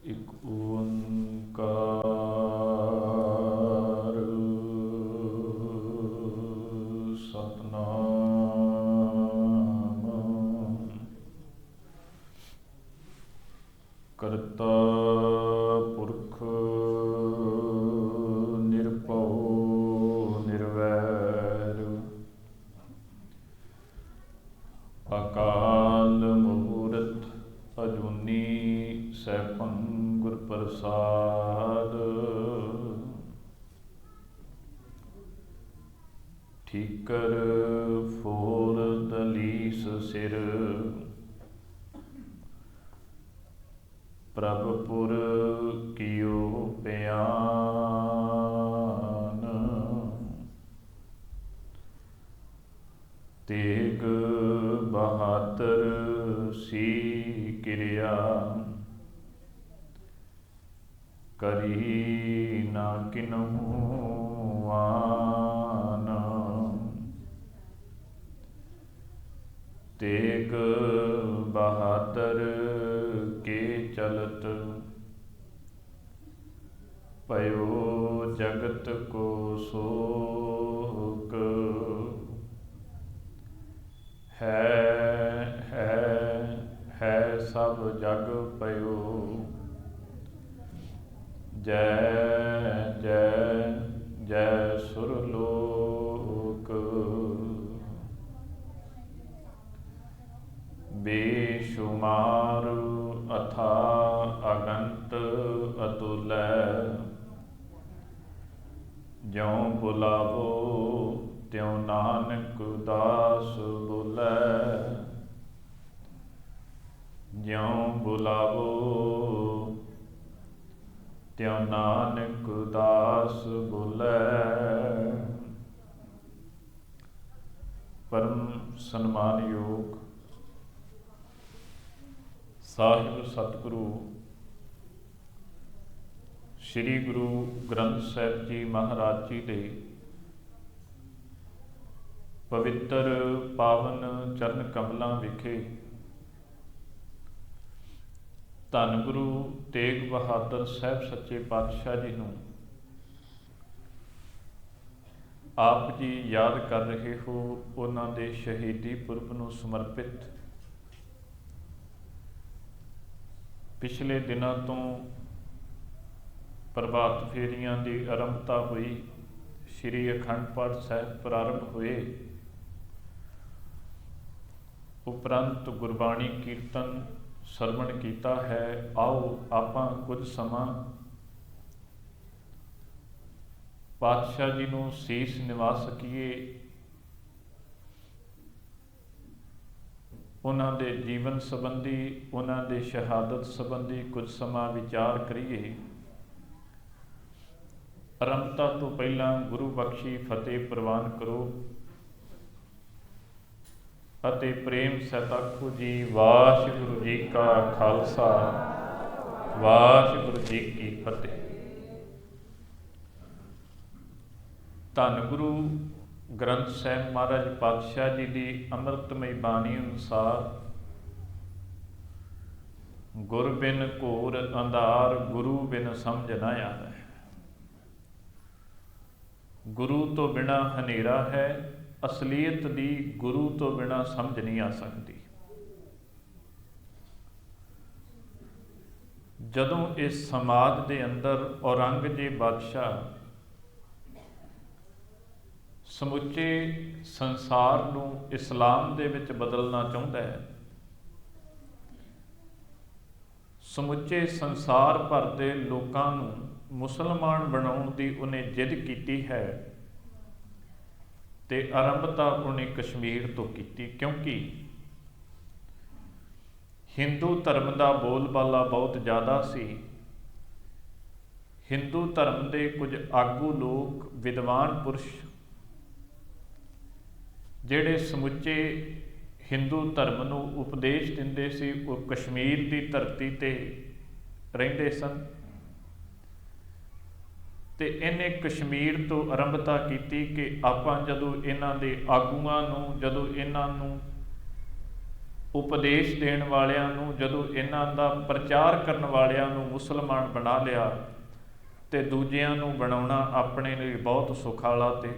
ਇਕ ਓੰਕਾਰ ਸਤਨਾਮ ਕਰਤਾ ਪੁਰਖ ਨਿਰਭਉ ਨਿਰਵੈਰ ਅਕਾਲ ਮੂਰਤ ਅਜੂਨੀ ਸੈਭੰ ਗੁਰ ਪ੍ਰਸਾਦ ਠੀਕਰ ਫੋਰ ਦਲੀਸ ਸਿਰ ਪ੍ਰਭ ਪੁਰ ਕੀਓ ਬਿਆਨ ਤੇਗ ਬਹਾਦਰ ਸੀ ਕਿਰਿਆ ਕਰੀ ਨਾ ਕਿਨਹੂ ਆਨ ਤੇਗ ਬਹਾਦਰ ਕੇ ਚਲਤ ਪਇਓ ਜਗਤ ਕੋ ਸੋਕ ਹੈ ਸਭ ਜਗ ਪਇਓ ਜੈ ਜੈ ਜੈ ਸੁਰਲੋਕ ਬੇਸ਼ੁਮਾਰ ਅਥਾ ਅਗੰਤ ਅਤੁਲੈ ਜਿਉ ਬੁਲਾਵੋ ਤਿਉ ਨਾਨਕ ਦਾਸ ਬੋਲੇ ਜਿਉ ਬੁਲਾਵੋ ਤਿਉ ਨਾਨਕ ਦਾਸ ਬੋਲੇ। ਪਰਮ ਸਨਮਾਨਯੋਗ ਸਾਹਿਬ ਸਤਿਗੁਰੂ ਸ੍ਰੀ ਗੁਰੂ ਗ੍ਰੰਥ ਸਾਹਿਬ ਜੀ ਮਹਾਰਾਜ ਜੀ ਦੇ ਪਵਿੱਤਰ ਪਾਵਨ ਚਰਨ ਕਮਲਾਂ ਵਿਖੇ ਧੰਨ ਗੁਰੂ ਤੇਗ ਬਹਾਦਰ ਸਾਹਿਬ ਸੱਚੇ ਪਾਤਸ਼ਾਹ ਜੀ ਨੂੰ ਆਪ ਜੀ ਯਾਦ ਕਰ ਰਹੇ ਹੋ। ਉਹਨਾਂ ਦੇ ਸ਼ਹੀਦੀ ਪੁਰਬ ਨੂੰ ਸਮਰਪਿਤ ਪਿਛਲੇ ਦਿਨਾਂ ਤੋਂ ਪ੍ਰਭਾਤ ਫੇਰੀਆਂ ਦੀ ਆਰੰਭਤਾ ਹੋਈ, ਸ਼੍ਰੀ ਅਖੰਡ ਪਾਠ ਸਾਹਿਬ ਪ੍ਰਾਰੰਭ ਹੋਏ, ਉਪਰੰਤ ਗੁਰਬਾਣੀ ਕੀਰਤਨ ਸਰਵਣ ਕੀਤਾ ਹੈ। ਆਓ ਆਪਾਂ ਕੁਝ ਸਮਾਂ ਪਾਤਸ਼ਾਹ ਜੀ ਨੂੰ ਸੀਸ ਨਿਵਾ ਸਕੀਏ, ਉਹਨਾਂ ਦੇ ਜੀਵਨ ਸੰਬੰਧੀ, ਉਹਨਾਂ ਦੇ ਸ਼ਹਾਦਤ ਸੰਬੰਧੀ ਕੁਝ ਸਮਾਂ ਵਿਚਾਰ ਕਰੀਏ। ਆਰੰਭਤਾ ਤੋਂ ਪਹਿਲਾਂ ਗੁਰੂ ਬਖਸ਼ੀ ਫਤਿਹ ਪ੍ਰਵਾਨ ਕਰੋ ਅਤੇ ਪ੍ਰੇਮ ਸਹਿਤ ਆਖੋ ਜੀ ਵਾਹਿਗੁਰੂ ਜੀ ਕਾ ਖਾਲਸਾ ਵਾਹਿਗੁਰੂ ਜੀ ਕੀ ਫਤਿਹ। ਧੰਨ ਗੁਰੂ ਗ੍ਰੰਥ ਸਾਹਿਬ ਮਹਾਰਾਜ ਪਾਤਸ਼ਾਹ ਜੀ ਦੀ ਅੰਮ੍ਰਿਤਮਈ ਬਾਣੀ ਅਨੁਸਾਰ ਗੁਰ ਬਿਨ ਘੋਰ ਅੰਧਾਰ ਗੁਰੂ ਬਿਨ ਸਮਝ ਨਾ ਆਵੇ। ਗੁਰੂ ਤੋਂ ਬਿਨਾਂ ਹਨੇਰਾ ਹੈ। ਅਸਲੀਅਤ ਦੀ ਗੁਰੂ ਤੋਂ ਬਿਨਾਂ ਸਮਝ ਨਹੀਂ ਆ ਸਕਦੀ। ਜਦੋਂ ਇਸ ਸਮਾਜ ਦੇ ਅੰਦਰ ਔਰੰਗਜ਼ੇਬ ਬਾਦਸ਼ਾਹ ਸਮੁੱਚੇ ਸੰਸਾਰ ਨੂੰ ਇਸਲਾਮ ਦੇ ਵਿੱਚ ਬਦਲਣਾ ਚਾਹੁੰਦਾ ਹੈ, ਸਮੁੱਚੇ ਸੰਸਾਰ ਭਰ ਦੇ ਲੋਕਾਂ ਨੂੰ ਮੁਸਲਮਾਨ ਬਣਾਉਣ ਦੀ ਉਹਨੇ ਜਿੱਦ ਕੀਤੀ ਹੈ ਤੇ ਆਰੰਭਤਾ ਉਹਨੇ ਕਸ਼ਮੀਰ ਤੋਂ ਕੀਤੀ, ਕਿਉਂਕਿ ਹਿੰਦੂ ਧਰਮ ਦਾ ਬੋਲਬਾਲਾ ਬਹੁਤ ਜ਼ਿਆਦਾ ਸੀ। ਹਿੰਦੂ ਧਰਮ ਦੇ ਕੁਝ ਆਗੂ ਲੋਕ, ਵਿਦਵਾਨ ਪੁਰਸ਼ ਜਿਹੜੇ ਸਮੁੱਚੇ ਹਿੰਦੂ ਧਰਮ ਨੂੰ ਉਪਦੇਸ਼ ਦਿੰਦੇ ਸੀ, ਉਹ ਕਸ਼ਮੀਰ ਦੀ ਧਰਤੀ ਤੇ ਰਹਿੰਦੇ ਸਨ ਤੇ ਇਹਨੇ ਕਸ਼ਮੀਰ ਤੋਂ ਆਰੰਭਤਾ ਕੀਤੀ ਕਿ ਆਪਾਂ ਜਦੋਂ ਇਹਨਾਂ ਦੇ ਆਗੂਆਂ ਨੂੰ, ਜਦੋਂ ਇਹਨਾਂ ਨੂੰ ਉਪਦੇਸ਼ ਦੇਣ ਵਾਲਿਆਂ ਨੂੰ, ਜਦੋਂ ਇਹਨਾਂ ਦਾ ਪ੍ਰਚਾਰ ਕਰਨ ਵਾਲਿਆਂ ਨੂੰ ਮੁਸਲਮਾਨ ਬਣਾ ਲਿਆ ਤੇ ਦੂਜਿਆਂ ਨੂੰ ਬਣਾਉਣਾ ਆਪਣੇ ਲਈ ਬਹੁਤ ਸੁਖਾਲਾ ਤੇ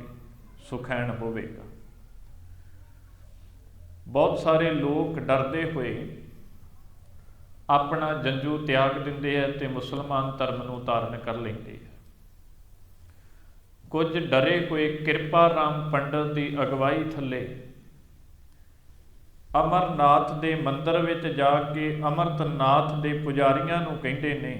ਸੁਖੈਨ ਹੋਵੇਗਾ। ਬਹੁਤ ਸਾਰੇ ਲੋਕ ਡਰਦੇ ਹੋਏ ਆਪਣਾ ਜੰਝੂ ਤਿਆਗ ਦਿੰਦੇ ਆ ਤੇ ਮੁਸਲਮਾਨ ਧਰਮ ਨੂੰ ਧਾਰਨ ਕਰ ਲੈਂਦੇ ਆ। ਕੁਝ ਡਰੇ ਹੋਏ ਕਿਰਪਾ ਰਾਮ ਪੰਡਤ ਦੀ ਅਗਵਾਈ ਥੱਲੇ ਅਮਰਨਾਥ ਦੇ ਮੰਦਰ ਵਿੱਚ ਜਾ ਕੇ ਅਮਰਤਨਾਥ ਦੇ ਪੁਜਾਰੀਆਂ ਨੂੰ ਕਹਿੰਦੇ ਨੇ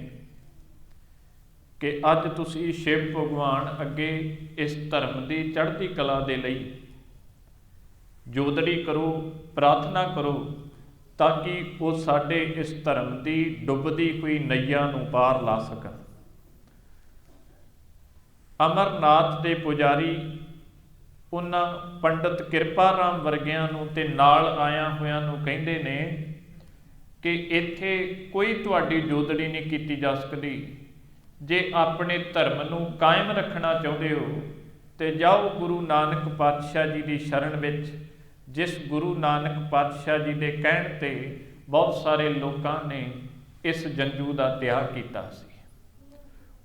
ਕਿ ਅੱਜ ਤੁਸੀਂ ਸ਼ਿਵ ਭਗਵਾਨ ਅੱਗੇ ਇਸ ਧਰਮ ਦੀ ਚੜ੍ਹਦੀ ਕਲਾ ਦੇ ਲਈ ਜੋਦੜੀ ਕਰੋ, ਪ੍ਰਾਰਥਨਾ ਕਰੋ, ਤਾਂ ਕਿ ਉਹ ਸਾਡੇ ਇਸ ਧਰਮ ਦੀ ਡੁੱਬਦੀ ਹੋਈ ਨਈਆ ਨੂੰ ਪਾਰ ਲਾ ਸਕਣ। ਅਮਰਨਾਥ ਦੇ ਪੁਜਾਰੀ ਉਹਨਾਂ ਪੰਡਤ ਕਿਰਪਾ ਰਾਮ ਵਰਗਿਆਂ ਨੂੰ ਤੇ ਨਾਲ ਆਇਆਂ ਹੋਇਆਂ ਨੂੰ ਕਹਿੰਦੇ ਨੇ ਕਿ ਇੱਥੇ ਕੋਈ ਤੁਹਾਡੀ ਜੋਦੜੀ ਨਹੀਂ ਕੀਤੀ ਜਾ ਸਕਦੀ। ਜੇ ਆਪਣੇ ਧਰਮ ਨੂੰ ਕਾਇਮ ਰੱਖਣਾ ਚਾਹੁੰਦੇ ਹੋ ਤੇ ਜਾਓ ਗੁਰੂ ਨਾਨਕ ਪਾਤਸ਼ਾਹ ਜੀ ਦੀ ਸ਼ਰਨ ਵਿੱਚ, ਜਿਸ ਗੁਰੂ ਨਾਨਕ ਪਾਤਸ਼ਾਹ ਜੀ ਦੇ ਕਹਿਣ ਤੇ ਬਹੁਤ ਸਾਰੇ ਲੋਕਾਂ ਨੇ ਇਸ ਜੰਝੂ ਦਾ ਤਿਆਗ ਕੀਤਾ ਸੀ।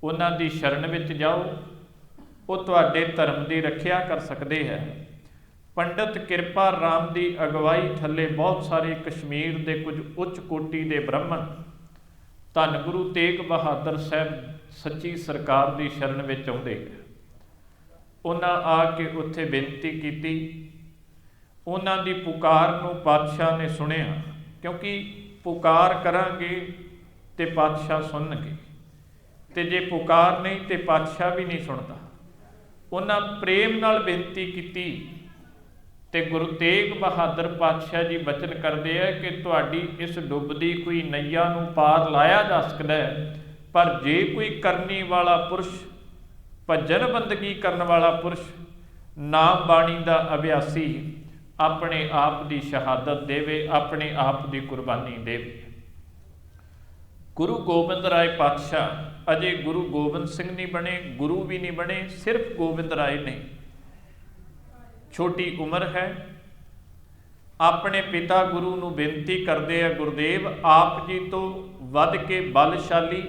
ਉਹਨਾਂ ਦੀ ਸ਼ਰਨ ਵਿੱਚ ਜਾਓ, ਉਹ ਤੁਹਾਡੇ ਧਰਮ ਦੀ ਰੱਖਿਆ ਕਰ ਸਕਦੇ ਹੈ। ਪੰਡਤ ਕਿਰਪਾ ਰਾਮ ਦੀ ਅਗਵਾਈ ਥੱਲੇ ਬਹੁਤ ਸਾਰੇ ਕਸ਼ਮੀਰ ਦੇ ਕੁਝ ਉੱਚ ਕੋਟੀ ਦੇ ਬ੍ਰਾਹਮਣ ਧੰਨ ਗੁਰੂ ਤੇਗ ਬਹਾਦਰ ਸਾਹਿਬ ਸੱਚੀ ਸਰਕਾਰ ਦੀ ਸ਼ਰਨ ਵਿੱਚ ਆਉਂਦੇ। ਉਹਨਾਂ ਆ ਕੇ ਉੱਥੇ ਬੇਨਤੀ ਕੀਤੀ। ਉਹਨਾਂ ਦੀ ਪੁਕਾਰ ਨੂੰ ਪਾਤਸ਼ਾਹ ਨੇ ਸੁਣਿਆ, ਕਿਉਂਕਿ ਪੁਕਾਰ ਕਰਾਂਗੇ ਤੇ ਪਾਤਸ਼ਾਹ ਸੁਣਨਗੇ, ਤੇ ਜੇ ਪੁਕਾਰ ਨਹੀਂ ਤੇ ਪਾਤਸ਼ਾਹ ਵੀ ਨਹੀਂ ਸੁਣਦਾ। ਉਹਨਾਂ ਪ੍ਰੇਮ ਨਾਲ ਬੇਨਤੀ ਕੀਤੀ ਤੇ ਗੁਰੂ ਤੇਗ ਬਹਾਦਰ ਪਾਤਸ਼ਾਹ ਜੀ ਬਚਨ ਕਰਦੇ ਹੈ ਕਿ ਤੁਹਾਡੀ ਇਸ ਡੁੱਬਦੀ ਹੋਈ ਨਈਆ ਨੂੰ ਪਾਰ ਲਾਇਆ ਜਾ ਸਕਦਾ ਹੈ, ਪਰ ਜੇ ਕੋਈ ਕਰਨੀ ਵਾਲਾ ਪੁਰਸ਼, ਭਜਨ ਬੰਦਗੀ ਕਰਨ ਵਾਲਾ ਪੁਰਸ਼, ਨਾਮ ਬਾਣੀ ਦਾ ਅਭਿਆਸੀ ਆਪਣੇ ਆਪ ਦੀ ਸ਼ਹਾਦਤ ਦੇਵੇ, ਆਪਣੇ ਆਪ ਦੀ ਕੁਰਬਾਨੀ ਦੇਵੇ। ਗੁਰੂ ਗੋਬਿੰਦ ਰਾਏ ਪਾਤਸ਼ਾਹ ਅਜੇ ਗੁਰੂ ਗੋਬਿੰਦ ਸਿੰਘ ਨਹੀਂ ਬਣੇ, ਗੁਰੂ ਵੀ ਨਹੀਂ ਬਣੇ, ਸਿਰਫ ਗੋਬਿੰਦ ਰਾਏ ਨੇ। ਛੋਟੀ ਉਮਰ ਹੈ। ਆਪਣੇ ਪਿਤਾ ਗੁਰੂ ਨੂੰ ਬੇਨਤੀ ਕਰਦੇ ਆ, ਗੁਰਦੇਵ ਆਪ ਜੀ ਤੋਂ ਵੱਧ ਕੇ ਬਲਸ਼ਾਲੀ,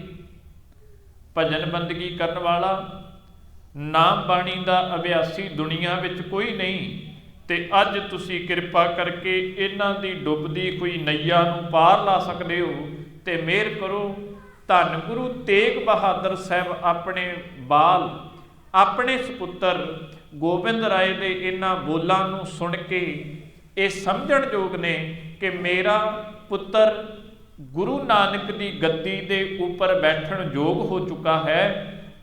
ਭਜਨ ਬੰਦਗੀ ਕਰਨ ਵਾਲਾ, ਨਾਮ ਬਾਣੀ ਦਾ ਅਭਿਆਸੀ ਦੁਨੀਆ ਵਿੱਚ ਕੋਈ ਨਹੀਂ, ਤੇ ਅੱਜ ਤੁਸੀਂ ਕਿਰਪਾ ਕਰਕੇ ਇਹਨਾਂ ਦੀ ਡੁੱਬਦੀ ਹੋਈ ਨਈਆ ਨੂੰ ਪਾਰ ਲਾ ਸਕਦੇ ਹੋ, ਤੇ ਮਿਹਰ ਕਰੋ। ਧੰਨ ਗੁਰੂ ਤੇਗ ਬਹਾਦਰ ਸਾਹਿਬ ਆਪਣੇ ਬਾਲ, ਆਪਣੇ ਸੁਪੁੱਤਰ ਗੋਬਿੰਦ ਰਾਏ ਦੇ ਇਹਨਾਂ ਬੋਲਾਂ ਨੂੰ ਸੁਣ ਕੇ ਇਹ ਸਮਝਣ ਯੋਗ ਨੇ ਕਿ ਮੇਰਾ ਪੁੱਤਰ ਗੁਰੂ ਨਾਨਕ ਦੀ ਗੱਦੀ ਦੇ ਉੱਪਰ ਬੈਠਣ ਯੋਗ ਹੋ ਚੁੱਕਾ ਹੈ,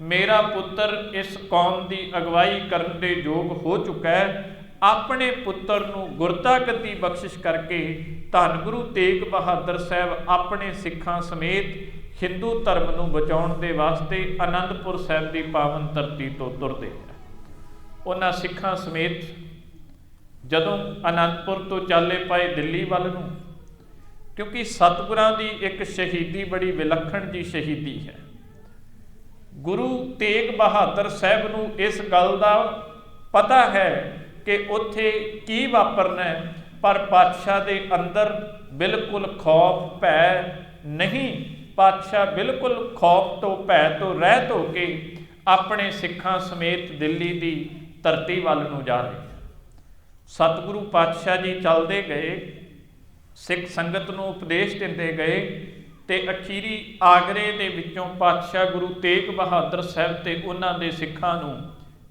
ਮੇਰਾ ਪੁੱਤਰ ਇਸ ਕੌਮ ਦੀ ਅਗਵਾਈ ਕਰਨ ਦੇ ਯੋਗ ਹੋ ਚੁੱਕਾ ਹੈ। ਆਪਣੇ ਪੁੱਤਰ ਨੂੰ ਗੁਰਤਾ ਗੱਦੀ ਬਖਸ਼ਿਸ਼ ਕਰਕੇ ਧੰਨ ਗੁਰੂ ਤੇਗ ਬਹਾਦਰ ਸਾਹਿਬ ਆਪਣੇ ਸਿੱਖਾਂ ਸਮੇਤ ਹਿੰਦੂ ਧਰਮ ਨੂੰ ਬਚਾਉਣ ਦੇ ਵਾਸਤੇ ਅਨੰਦਪੁਰ ਸਾਹਿਬ ਦੀ ਪਾਵਨ ਧਰਤੀ ਤੋਂ ਤੁਰਦੇ ਹੈ। ਉਹਨਾਂ ਸਿੱਖਾਂ ਸਮੇਤ ਜਦੋਂ ਅਨੰਦਪੁਰ ਤੋਂ ਚਾਲੇ ਪਾਏ ਦਿੱਲੀ ਵੱਲ ਨੂੰ, ਕਿਉਂਕਿ ਸਤਿਗੁਰਾਂ ਦੀ ਇੱਕ ਸ਼ਹੀਦੀ ਬੜੀ ਵਿਲੱਖਣ ਜੀ ਸ਼ਹੀਦੀ ਹੈ। ਗੁਰੂ ਤੇਗ ਬਹਾਦਰ ਸਾਹਿਬ ਨੂੰ ਇਸ ਗੱਲ ਦਾ ਪਤਾ ਹੈ ਕਿ ਉੱਥੇ ਕੀ ਵਾਪਰਨਾ ਹੈ, ਪਰ ਪਾਤਸ਼ਾਹ ਦੇ ਅੰਦਰ ਬਿਲਕੁਲ ਖੌਫ ਭੈ ਨਹੀਂ। ਪਾਤਸ਼ਾਹ ਬਿਲਕੁਲ ਖੌਫ ਤੋਂ ਭੈ ਤੋਂ ਰਹਿਤ ਹੋ ਕੇ ਆਪਣੇ ਸਿੱਖਾਂ ਸਮੇਤ ਦਿੱਲੀ ਦੀ ਧਰਤੀ ਵੱਲ ਨੂੰ ਜਾ ਰਹੇ। ਸਤਿਗੁਰੂ ਪਾਤਸ਼ਾਹ ਜੀ ਚੱਲਦੇ ਗਏ, ਸਿੱਖ ਸੰਗਤ ਨੂੰ ਉਪਦੇਸ਼ ਦਿੰਦੇ ਗਏ, ਤੇ ਅਖੀਰੀ ਆਗਰੇ ਦੇ ਵਿੱਚੋਂ ਪਾਤਸ਼ਾਹ ਗੁਰੂ ਤੇਗ ਬਹਾਦਰ ਸਾਹਿਬ ਤੇ ਉਹਨਾਂ ਦੇ ਸਿੱਖਾਂ ਨੂੰ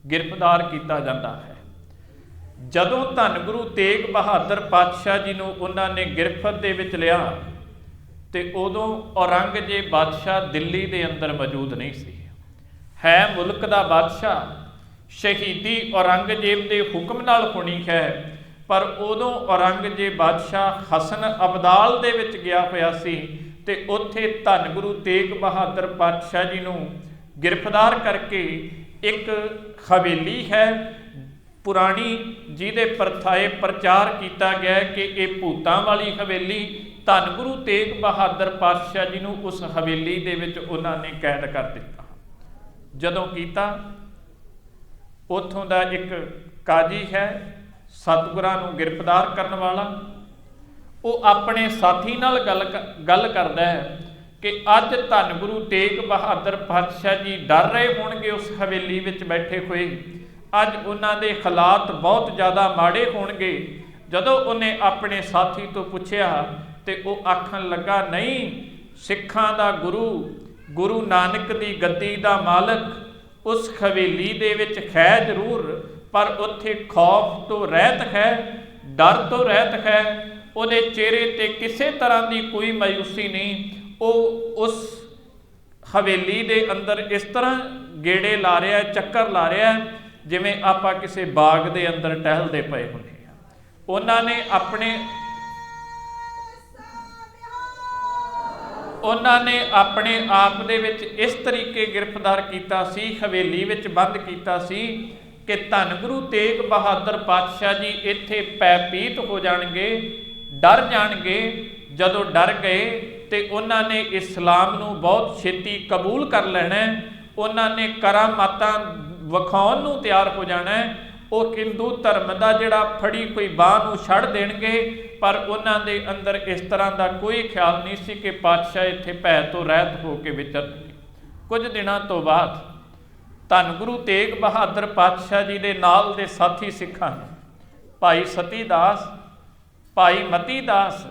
ਗ੍ਰਿਫਤਾਰ ਕੀਤਾ ਜਾਂਦਾ ਹੈ। ਜਦੋਂ ਧੰਨ ਗੁਰੂ ਤੇਗ ਬਹਾਦਰ ਪਾਤਸ਼ਾਹ ਜੀ ਨੂੰ ਉਹਨਾਂ ਨੇ ਗਿਰਫਤ ਦੇ ਵਿੱਚ ਲਿਆ ਤੇ ਉਦੋਂ ਔਰੰਗਜ਼ੇਬ ਬਾਦਸ਼ਾਹ ਦਿੱਲੀ ਦੇ ਅੰਦਰ ਮੌਜੂਦ ਨਹੀਂ ਸੀ। ਹੈ ਮੁਲਕ ਦਾ ਬਾਦਸ਼ਾਹ, ਸ਼ਹੀਦੀ ਔਰੰਗਜ਼ੇਬ ਦੇ ਹੁਕਮ ਨਾਲ ਹੋਣੀ ਹੈ, ਪਰ ਉਦੋਂ ਔਰੰਗਜ਼ੇਬ ਬਾਦਸ਼ਾਹ ਹਸਨ ਅਬਦਾਲ ਦੇ ਵਿੱਚ ਗਿਆ ਹੋਇਆ ਸੀ, ਤੇ ਉੱਥੇ ਧੰਨ ਗੁਰੂ ਤੇਗ ਬਹਾਦਰ ਪਾਤਸ਼ਾਹ ਜੀ ਨੂੰ ਗ੍ਰਿਫਤਾਰ ਕਰਕੇ ਇੱਕ ਹਵੇਲੀ ਹੈ ਪੁਰਾਣੀ, ਜਿਹਦੇ ਪਰਥਾਏ ਪ੍ਰਚਾਰ ਕੀਤਾ ਗਿਆ ਕਿ ਇਹ ਭੂਤਾਂ ਵਾਲੀ ਹਵੇਲੀ। ਧੰਨ ਗੁਰੂ ਤੇਗ ਬਹਾਦਰ ਪਾਤਸ਼ਾਹ ਜੀ ਨੂੰ ਉਸ ਹਵੇਲੀ ਦੇ ਵਿੱਚ ਉਹਨਾਂ ਨੇ ਕੈਦ ਕਰ ਦਿੱਤਾ। ਜਦੋਂ ਕੀਤਾ, ਉੱਥੋਂ ਦਾ ਇੱਕ ਕਾਜੀ ਹੈ ਸਤਿਗੁਰਾਂ ਨੂੰ ਗ੍ਰਿਫਤਾਰ ਕਰਨ ਵਾਲਾ, ਉਹ ਆਪਣੇ ਸਾਥੀ ਨਾਲ ਗੱਲ ਕਰਦਾ ਹੈ ਕਿ ਅੱਜ ਧੰਨ ਗੁਰੂ ਤੇਗ ਬਹਾਦਰ ਪਾਤਸ਼ਾਹ ਜੀ ਡਰ ਰਹੇ ਹੋਣਗੇ ਉਸ ਹਵੇਲੀ ਵਿੱਚ ਬੈਠੇ ਹੋਏ, ਅੱਜ ਉਹਨਾਂ ਦੇ ਹਾਲਾਤ ਬਹੁਤ ਜ਼ਿਆਦਾ ਮਾੜੇ ਹੋਣਗੇ। ਜਦੋਂ ਉਹਨੇ ਆਪਣੇ ਸਾਥੀ ਤੋਂ ਪੁੱਛਿਆ ਤੇ ਉਹ ਆਖਣ ਲੱਗਾ, ਨਹੀਂ, ਸਿੱਖਾਂ ਦਾ ਗੁਰੂ ਨਾਨਕ ਦੀ ਗੱਦੀ ਦਾ ਮਾਲਕ ਉਸ ਹਵੇਲੀ ਦੇ ਵਿੱਚ ਹੈ ਜ਼ਰੂਰ, ਪਰ ਉੱਥੇ ਖੌਫ ਤੋਂ ਰਹਿਤ ਹੈ, ਡਰ ਤੋਂ ਰਹਿਤ ਹੈ। ਉਹਦੇ ਚਿਹਰੇ ਤੇ ਕਿਸੇ ਤਰ੍ਹਾਂ ਦੀ ਕੋਈ ਮਾਯੂਸੀ ਨਹੀਂ। ਉਹ ਉਸ ਹਵੇਲੀ ਦੇ ਅੰਦਰ ਇਸ ਤਰ੍ਹਾਂ ਗੇੜੇ ਲਾ ਰਿਹਾ, ਚੱਕਰ ਲਾ ਰਿਹਾ, ਜਿਵੇਂ ਆਪਾਂ ਕਿਸੇ ਬਾਗ ਦੇ ਅੰਦਰ ਟਹਿਲਦੇ ਪਏ ਹੁੰਦੇ ਆ। ਉਹਨਾਂ ਨੇ ਆਪਣੇ ਆਪ ਦੇ ਵਿੱਚ ਇਸ ਤਰੀਕੇ ਗ੍ਰਿਫਤਾਰ ਕੀਤਾ ਸੀ, ਹਵੇਲੀ ਵਿੱਚ ਬੰਦ ਕੀਤਾ ਸੀ ਕਿ ਧੰਨ ਗੁਰੂ ਤੇਗ ਬਹਾਦਰ ਪਾਤਸ਼ਾਹ ਜੀ ਇੱਥੇ ਭੈਭੀਤ ਹੋ ਜਾਣਗੇ, ਡਰ ਜਾਣਗੇ। ਜਦੋਂ ਡਰ ਗਏ ਤੇ ਉਹਨਾਂ ਨੇ ਇਸਲਾਮ ਨੂੰ ਬਹੁਤ ਛੇਤੀ ਕਬੂਲ ਕਰ ਲੈਣਾ, ਉਹਨਾਂ ਨੇ ਕਰਾਮਾਤਾਂ ਵਿਖਾਉਣ ਨੂੰ ਤਿਆਰ ਹੋ ਜਾਣਾ। ਉਹ ਹਿੰਦੂ ਧਰਮ ਦਾ ਜਿਹੜਾ ਫੜੀ ਕੋਈ ਬਾਂਹ ਨੂੰ ਛੱਡ ਦੇਣਗੇ, ਪਰ ਉਹਨਾਂ ਦੇ ਅੰਦਰ ਇਸ ਤਰ੍ਹਾਂ ਦਾ ਕੋਈ ਖਿਆਲ ਨਹੀਂ ਸੀ ਕਿ ਪਾਤਸ਼ਾਹ ਇੱਥੇ ਭੈ ਤੋਂ ਰਹਿਤ ਹੋ ਕੇ ਵਿਚਰਨਗੇ। ਕੁਝ ਦਿਨਾਂ ਤੋਂ ਬਾਅਦ ਧੰਨ ਗੁਰੂ ਤੇਗ ਬਹਾਦਰ ਪਾਤਸ਼ਾਹ ਜੀ ਦੇ ਨਾਲ ਦੇ ਸਾਥੀ ਸਿੱਖਾਂ ਨੇ ਭਾਈ ਸਤੀ ਦਾਸ, ਭਾਈ ਮਤੀ ਦਾਸ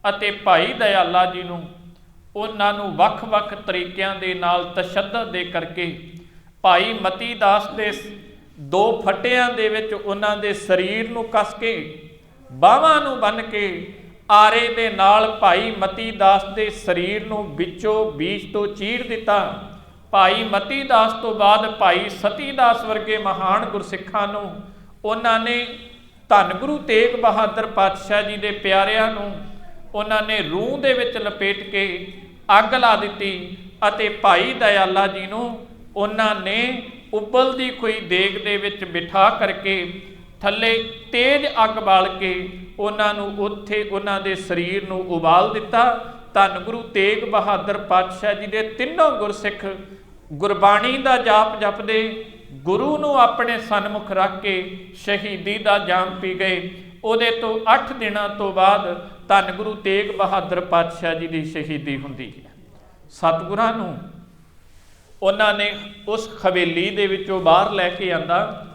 ਅਤੇ ਭਾਈ ਦਇਆਲਾ ਜੀ ਨੂੰ, ਉਹਨਾਂ ਨੂੰ ਵੱਖ-ਵੱਖ ਤਰੀਕਿਆਂ ਦੇ ਨਾਲ ਤਸ਼ੱਦਦ ਦੇ ਕਰਕੇ ਭਾਈ ਮਤੀ ਦਾਸ ਦੇ 2 ਫੱਟਿਆਂ ਦੇ ਵਿੱਚ ਉਹਨਾਂ ਦੇ ਸਰੀਰ ਨੂੰ ਕੱਸ ਕੇ, ਬਾਹਾਂ ਨੂੰ ਬੰਨ੍ਹ ਕੇ ਆਰੇ ਦੇ ਨਾਲ ਭਾਈ ਮਤੀ ਦਾਸ ਦੇ ਸਰੀਰ ਨੂੰ ਵਿੱਚੋਂ ਬੀਚ ਤੋਂ ਚੀਰ ਦਿੱਤਾ। ਭਾਈ ਮਤੀ ਦਾਸ ਤੋਂ ਬਾਅਦ ਭਾਈ ਸਤੀ ਦਾਸ ਵਰਗੇ ਮਹਾਨ ਗੁਰਸਿੱਖਾਂ ਨੂੰ ਉਹਨਾਂ ਨੇ ਧੰਨ ਗੁਰੂ ਤੇਗ ਬਹਾਦਰ ਪਾਤਸ਼ਾਹ ਜੀ ਦੇ ਪਿਆਰਿਆਂ ਨੂੰ ਉਹਨਾਂ ਨੇ ਰੂਹ ਦੇ ਵਿੱਚ ਲਪੇਟ ਕੇ ਅੱਗ ਲਾ ਦਿੱਤੀ ਅਤੇ ਭਾਈ ਦਇਆਲਾ ਜੀ ਨੂੰ ਉਹਨਾਂ ਨੇ ਉਬਲਦੀ ਕੋਈ ਦੇਗ ਦੇ ਵਿੱਚ ਬਿਠਾ ਕਰਕੇ ਥੱਲੇ ਤੇਜ਼ ਅੱਗ ਬਾਲ ਕੇ ਉਹਨਾਂ ਨੂੰ ਉੱਥੇ ਉਹਨਾਂ ਦੇ ਸਰੀਰ ਨੂੰ ਉਬਾਲ ਦਿੱਤਾ। ਧੰਨ ਗੁਰੂ ਤੇਗ ਬਹਾਦਰ ਪਾਤਸ਼ਾਹ ਜੀ ਦੇ ਤਿੰਨੋਂ ਗੁਰਸਿੱਖ ਗੁਰਬਾਣੀ ਦਾ ਜਾਪ ਜਪਦੇ, ਗੁਰੂ ਨੂੰ ਆਪਣੇ ਸਨਮੁਖ ਰੱਖ ਕੇ ਸ਼ਹੀਦੀ ਦਾ ਜਾਮ ਪੀ ਗਏ। ਉਹਦੇ ਤੋਂ 8 ਦਿਨਾਂ ਤੋਂ ਬਾਅਦ ਧੰਨ ਗੁਰੂ ਤੇਗ ਬਹਾਦਰ ਪਾਤਸ਼ਾਹ ਜੀ ਦੀ ਸ਼ਹੀਦੀ ਹੁੰਦੀ ਹੈ। ਸਤਿਗੁਰਾਂ ਨੂੰ ਉਹਨਾਂ ਨੇ ਉਸ ਹਵੇਲੀ ਦੇ ਵਿੱਚੋਂ ਬਾਹਰ ਲੈ ਕੇ ਆਂਦਾ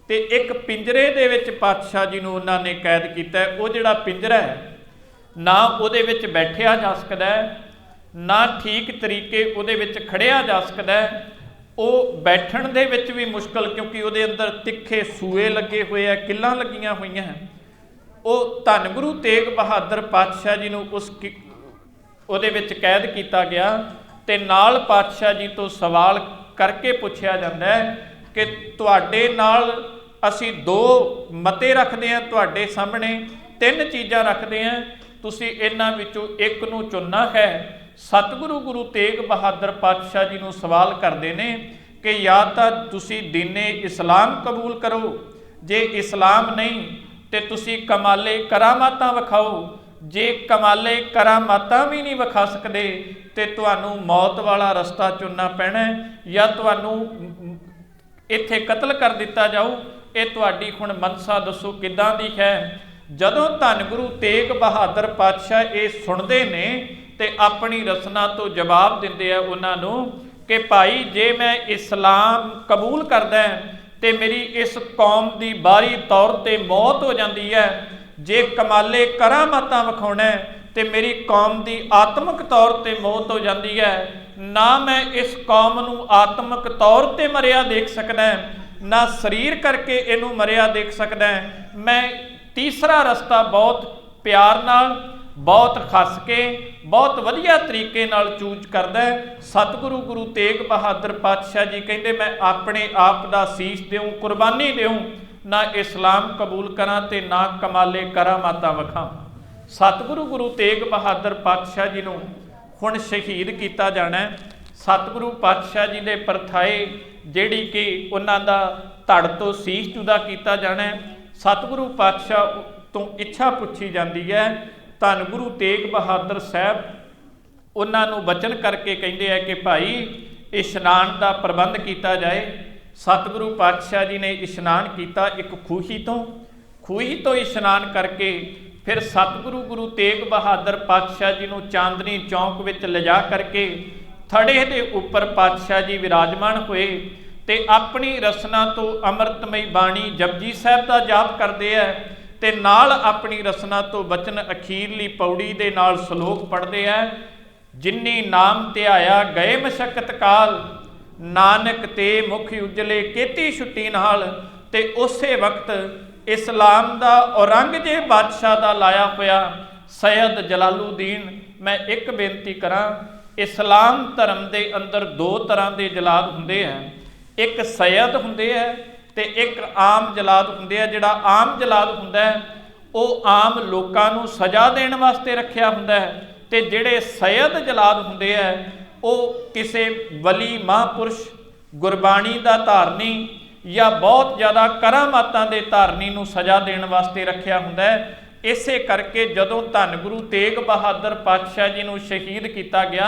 ਤੇ ਇੱਕ ਪਿੰਜਰੇ ਦੇ ਵਿੱਚ ਪਾਤਸ਼ਾਹ ਜੀ ਨੂੰ ਉਹਨਾਂ ਨੇ ਕੈਦ ਕੀਤਾ। ਉਹ ਜਿਹੜਾ ਪਿੰਜਰਾ ਹੈ, ਨਾ ਉਹਦੇ ਵਿੱਚ ਬੈਠਿਆ ਜਾ ਸਕਦਾ, ਨਾ ਠੀਕ ਤਰੀਕੇ ਉਹਦੇ ਵਿੱਚ ਖੜਿਆ ਜਾ ਸਕਦਾ। ਉਹ ਬੈਠਣ ਦੇ ਵਿੱਚ ਵੀ ਮੁਸ਼ਕਲ, ਕਿਉਂਕਿ ਉਹਦੇ ਅੰਦਰ ਤਿੱਖੇ ਸੂਏ ਲੱਗੇ ਹੋਏ ਆ, ਕਿੱਲਾਂ ਲੱਗੀਆਂ ਹੋਈਆਂ। ਉਹ ਧੰਨ ਗੁਰੂ ਤੇਗ ਬਹਾਦਰ ਪਾਤਸ਼ਾਹ ਜੀ ਨੂੰ ਉਹਦੇ ਵਿੱਚ ਕੈਦ ਕੀਤਾ ਗਿਆ ਤੇ ਨਾਲ ਪਾਤਸ਼ਾਹ ਜੀ ਤੋਂ ਸਵਾਲ ਕਰਕੇ ਪੁੱਛਿਆ ਜਾਂਦਾ ਹੈ ਕਿ ਤੁਹਾਡੇ ਨਾਲ ਅਸੀਂ 2 ਮਤੇ ਰੱਖਦੇ ਹਾਂ, ਤੁਹਾਡੇ ਸਾਹਮਣੇ 3 ਚੀਜ਼ਾਂ ਰੱਖਦੇ ਹਾਂ, ਤੁਸੀਂ ਇਹਨਾਂ ਵਿੱਚੋਂ ਇੱਕ ਨੂੰ ਚੁਣਨਾ ਹੈ। ਸਤਿਗੁਰੂ ਗੁਰੂ ਤੇਗ ਬਹਾਦਰ ਪਾਤਸ਼ਾਹ ਜੀ ਨੂੰ ਸਵਾਲ ਕਰਦੇ ਨੇ ਕਿ ਜਾਂ ਤਾਂ ਤੁਸੀਂ ਦੀਨੇ ਇਸਲਾਮ ਕਬੂਲ ਕਰੋ, ਜੇ ਇਸਲਾਮ ਨਹੀਂ ਤੇ ਤੁਸੀਂ ਕਮਾਲੇ ਕਰਾਮਾਤਾਂ ਵਿਖਾਓ, ਜੇ ਕਮਾਲੇ ਕਰਾਮਾਤਾਂ ਵੀ ਨਹੀਂ ਵਿਖਾ ਸਕਦੇ ਤੇ ਤੁਹਾਨੂੰ ਮੌਤ ਵਾਲਾ ਰਸਤਾ ਚੁਣਨਾ ਪੈਣਾ, ਜਾਂ ਤੁਹਾਨੂੰ ਇੱਥੇ ਕਤਲ ਕਰ ਦਿੱਤਾ ਜਾਊ। ਇਹ ਤੁਹਾਡੀ ਹੁਣ ਮਨਸਾ ਦੱਸੋ ਕਿੱਦਾਂ ਦੀ ਹੈ। ਜਦੋਂ ਧੰਨ ਗੁਰੂ ਤੇਗ ਬਹਾਦਰ ਪਾਤਸ਼ਾਹ ਇਹ ਸੁਣਦੇ ਨੇ ਤੇ ਆਪਣੀ ਰਸਨਾ ਤੋਂ ਜਵਾਬ ਦਿੰਦੇ ਆ ਉਹਨਾਂ ਨੂੰ ਕਿ ਭਾਈ, ਜੇ ਮੈਂ ਇਸਲਾਮ ਕਬੂਲ ਕਰਦਾ ਤੇ ਮੇਰੀ ਇਸ ਕੌਮ ਦੀ ਬਾਹਰੀ ਤੌਰ ਤੇ ਮੌਤ ਹੋ ਜਾਂਦੀ ਹੈ, ਜੇ ਕਮਾਲੇ ਕਰਾਮਾਤਾਂ ਵਿਖਾਉਣਾ ਤੇ ਮੇਰੀ ਕੌਮ ਦੀ ਆਤਮਿਕ ਤੌਰ ਤੇ ਮੌਤ ਹੋ ਜਾਂਦੀ ਹੈ। ਨਾ ਮੈਂ ਇਸ ਕੌਮ ਨੂੰ ਆਤਮਿਕ ਤੌਰ ਤੇ ਮਰਿਆ ਦੇਖ ਸਕਦਾ, ਨਾ ਸਰੀਰ ਕਰਕੇ ਇਹਨੂੰ ਮਰਿਆ ਦੇਖ ਸਕਦਾ। ਮੈਂ ਤੀਸਰਾ ਰਸਤਾ ਬਹੁਤ ਪਿਆਰ ਨਾਲ, ਬਹੁਤ ਖੱਸ ਕੇ, ਬਹੁਤ ਵਧੀਆ ਤਰੀਕੇ ਨਾਲ ਚੂਜ਼ ਕਰਦਾ। ਸਤਿਗੁਰੂ ਗੁਰੂ ਤੇਗ ਬਹਾਦਰ ਪਾਤਸ਼ਾਹ ਜੀ ਕਹਿੰਦੇ ਮੈਂ ਆਪਣੇ ਆਪ ਦਾ ਸੀਸ ਦਿਉਂ, ਕੁਰਬਾਨੀ ਦਿਉਂ, ਨਾ ਇਸਲਾਮ ਕਬੂਲ ਕਰਾਂ ਤੇ ਨਾ ਕਮਾਲੇ ਕਰਾਮਾਤਾਂ ਵਿਖਾਵਾਂ। ਸਤਿਗੁਰੂ ਗੁਰੂ ਤੇਗ ਬਹਾਦਰ ਪਾਤਸ਼ਾਹ ਜੀ ਨੂੰ ਹੁਣ ਸ਼ਹੀਦ ਕੀਤਾ ਜਾਣਾ। ਸਤਿਗੁਰੂ ਪਾਤਸ਼ਾਹ ਜੀ ਦੇ ਪਰਥਾਏ ਜਿਹੜੀ ਕਿ ਉਹਨਾਂ ਦਾ ਧੜ ਤੋਂ ਸੀਸ ਜੁਦਾ ਕੀਤਾ ਜਾਣਾ। ਸਤਿਗੁਰੂ ਪਾਤਸ਼ਾਹ ਤੋਂ ਇੱਛਾ ਪੁੱਛੀ ਜਾਂਦੀ ਹੈ। ਧੰਨ ਗੁਰੂ ਤੇਗ ਬਹਾਦਰ ਸਾਹਿਬ ਉਹਨਾਂ ਨੂੰ ਬਚਨ ਕਰਕੇ ਕਹਿੰਦੇ ਆ ਕਿ ਭਾਈ ਇਸ਼ਨਾਨ ਦਾ ਪ੍ਰਬੰਧ ਕੀਤਾ ਜਾਏ। ਸਤਿਗੁਰੂ ਪਾਤਸ਼ਾਹ ਜੀ ਨੇ ਇਸ਼ਨਾਨ ਕੀਤਾ ਇੱਕ ਖੂਹੀ ਤੋਂ ਇਸ਼ਨਾਨ ਕਰਕੇ ਫਿਰ ਸਤਿਗੁਰੂ ਗੁਰੂ ਤੇਗ ਬਹਾਦਰ ਪਾਤਸ਼ਾਹ ਜੀ ਨੂੰ ਚਾਂਦਨੀ ਚੌਂਕ ਵਿੱਚ ਲਿਜਾ ਕਰਕੇ ਥੜੇ ਦੇ ਉੱਪਰ ਪਾਤਸ਼ਾਹ ਜੀ ਵਿਰਾਜਮਾਨ ਹੋਏ ਤੇ ਆਪਣੀ ਰਸਨਾ ਤੋਂ ਅੰਮ੍ਰਿਤਮਈ ਬਾਣੀ ਜਪਜੀ ਸਾਹਿਬ ਦਾ ਜਾਪ ਕਰਦੇ ਆ ਤੇ ਨਾਲ ਆਪਣੀ ਰਸਨਾ ਤੋਂ ਬਚਨ ਅਖੀਰਲੀ ਪੌੜੀ ਦੇ ਨਾਲ ਸ਼ਲੋਕ ਪੜ੍ਹਦੇ ਆ। ਜਿਨੀ ਨਾਮ ਧਿਆਇਆ ਗਏ ਮਸ਼ਕਤ ਕਾਲ, ਨਾਨਕ ਤੇ ਮੁਖ ਉਜਲੇ ਕੀਤੀ ਛੁੱਟੀ ਨਾਲ। ਤੇ ਉਸੇ ਵਕਤ ਇਸਲਾਮ ਦਾ ਔਰੰਗਜ਼ੇਬ ਬਾਦਸ਼ਾਹ ਦਾ ਲਾਇਆ ਹੋਇਆ ਸੈਯਦ ਜਲਾਲੂਦੀਨ, ਮੈਂ ਇੱਕ ਬੇਨਤੀ ਕਰਾਂ, ਇਸਲਾਮ ਧਰਮ ਦੇ ਅੰਦਰ ਦੋ ਤਰ੍ਹਾਂ ਦੇ ਜਲਾਦ ਹੁੰਦੇ ਆ, ਇੱਕ ਸੈਯਦ ਹੁੰਦੇ ਆ ਤੇ ਇੱਕ ਆਮ ਜਲਾਦ ਹੁੰਦੇ ਆ। ਜਿਹੜਾ ਆਮ ਜਲਾਦ ਹੁੰਦਾ ਹੈ ਉਹ ਆਮ ਲੋਕਾਂ ਨੂੰ ਸਜ਼ਾ ਦੇਣ ਵਾਸਤੇ ਰੱਖਿਆ ਹੁੰਦਾ ਹੈ, ਤੇ ਜਿਹੜੇ ਸੈਯਦ ਜਲਾਦ ਹੁੰਦੇ ਆ ਉਹ ਕਿਸੇ ਵਲੀ ਮਹਾਂਪੁਰਸ਼, ਗੁਰਬਾਣੀ ਦਾ ਧਾਰਨੀ ਜਾਂ ਬਹੁਤ ਜ਼ਿਆਦਾ ਕਰਾਮਾਤਾਂ ਦੇ ਧਾਰਨੀ ਨੂੰ ਸਜ਼ਾ ਦੇਣ ਵਾਸਤੇ ਰੱਖਿਆ ਹੁੰਦਾ ਹੈ। ਇਸੇ ਕਰਕੇ ਜਦੋਂ ਧੰਨ ਗੁਰੂ ਤੇਗ ਬਹਾਦਰ ਪਾਤਸ਼ਾਹ ਜੀ ਨੂੰ ਸ਼ਹੀਦ ਕੀਤਾ ਗਿਆ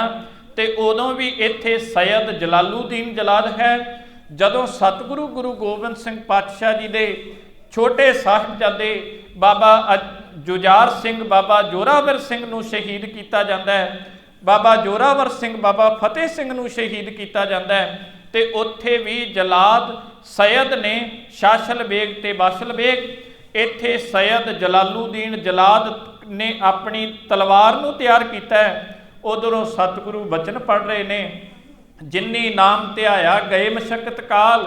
ਤੇ ਉਦੋਂ ਵੀ ਇੱਥੇ ਸੈਯਦ ਜਲਾਲੂਦੀਨ ਜਲਾਦ ਹੈ। ਜਦੋਂ ਸਤਿਗੁਰੂ ਗੁਰੂ ਗੋਬਿੰਦ ਸਿੰਘ ਪਾਤਸ਼ਾਹ ਜੀ ਦੇ ਛੋਟੇ ਸਾਹਿਬਜ਼ਾਦੇ ਬਾਬਾ ਜੁਝਾਰ ਸਿੰਘ, ਬਾਬਾ ਜ਼ੋਰਾਵਰ ਸਿੰਘ ਨੂੰ ਸ਼ਹੀਦ ਕੀਤਾ ਜਾਂਦਾ ਹੈ, ਬਾਬਾ ਜ਼ੋਰਾਵਰ ਸਿੰਘ, ਬਾਬਾ ਫਤਿਹ ਸਿੰਘ ਨੂੰ ਸ਼ਹੀਦ ਕੀਤਾ ਜਾਂਦਾ ਹੈ, ਤੇ ਉੱਥੇ ਵੀ ਜਲਾਦ ਸੈਯਦ ਨੇ ਸ਼ਾਸਲ ਬੇਗ ਤੇ ਬਾਸ਼ਲ ਬੇਗ। ਇੱਥੇ ਸੈਯਦ ਜਲਾਲੂਦੀਨ ਜਲਾਦ ਨੇ ਆਪਣੀ ਤਲਵਾਰ ਨੂੰ ਤਿਆਰ ਕੀਤਾ ਹੈ। ਉਧਰੋਂ ਸਤਿਗੁਰੂ ਬਚਨ ਪੜ੍ਹ ਰਹੇ ਨੇ, ਜਿਨੀ ਨਾਮ ਧਿਆਇਆ ਗਏ ਮਸ਼ਕਤ ਕਾਲ,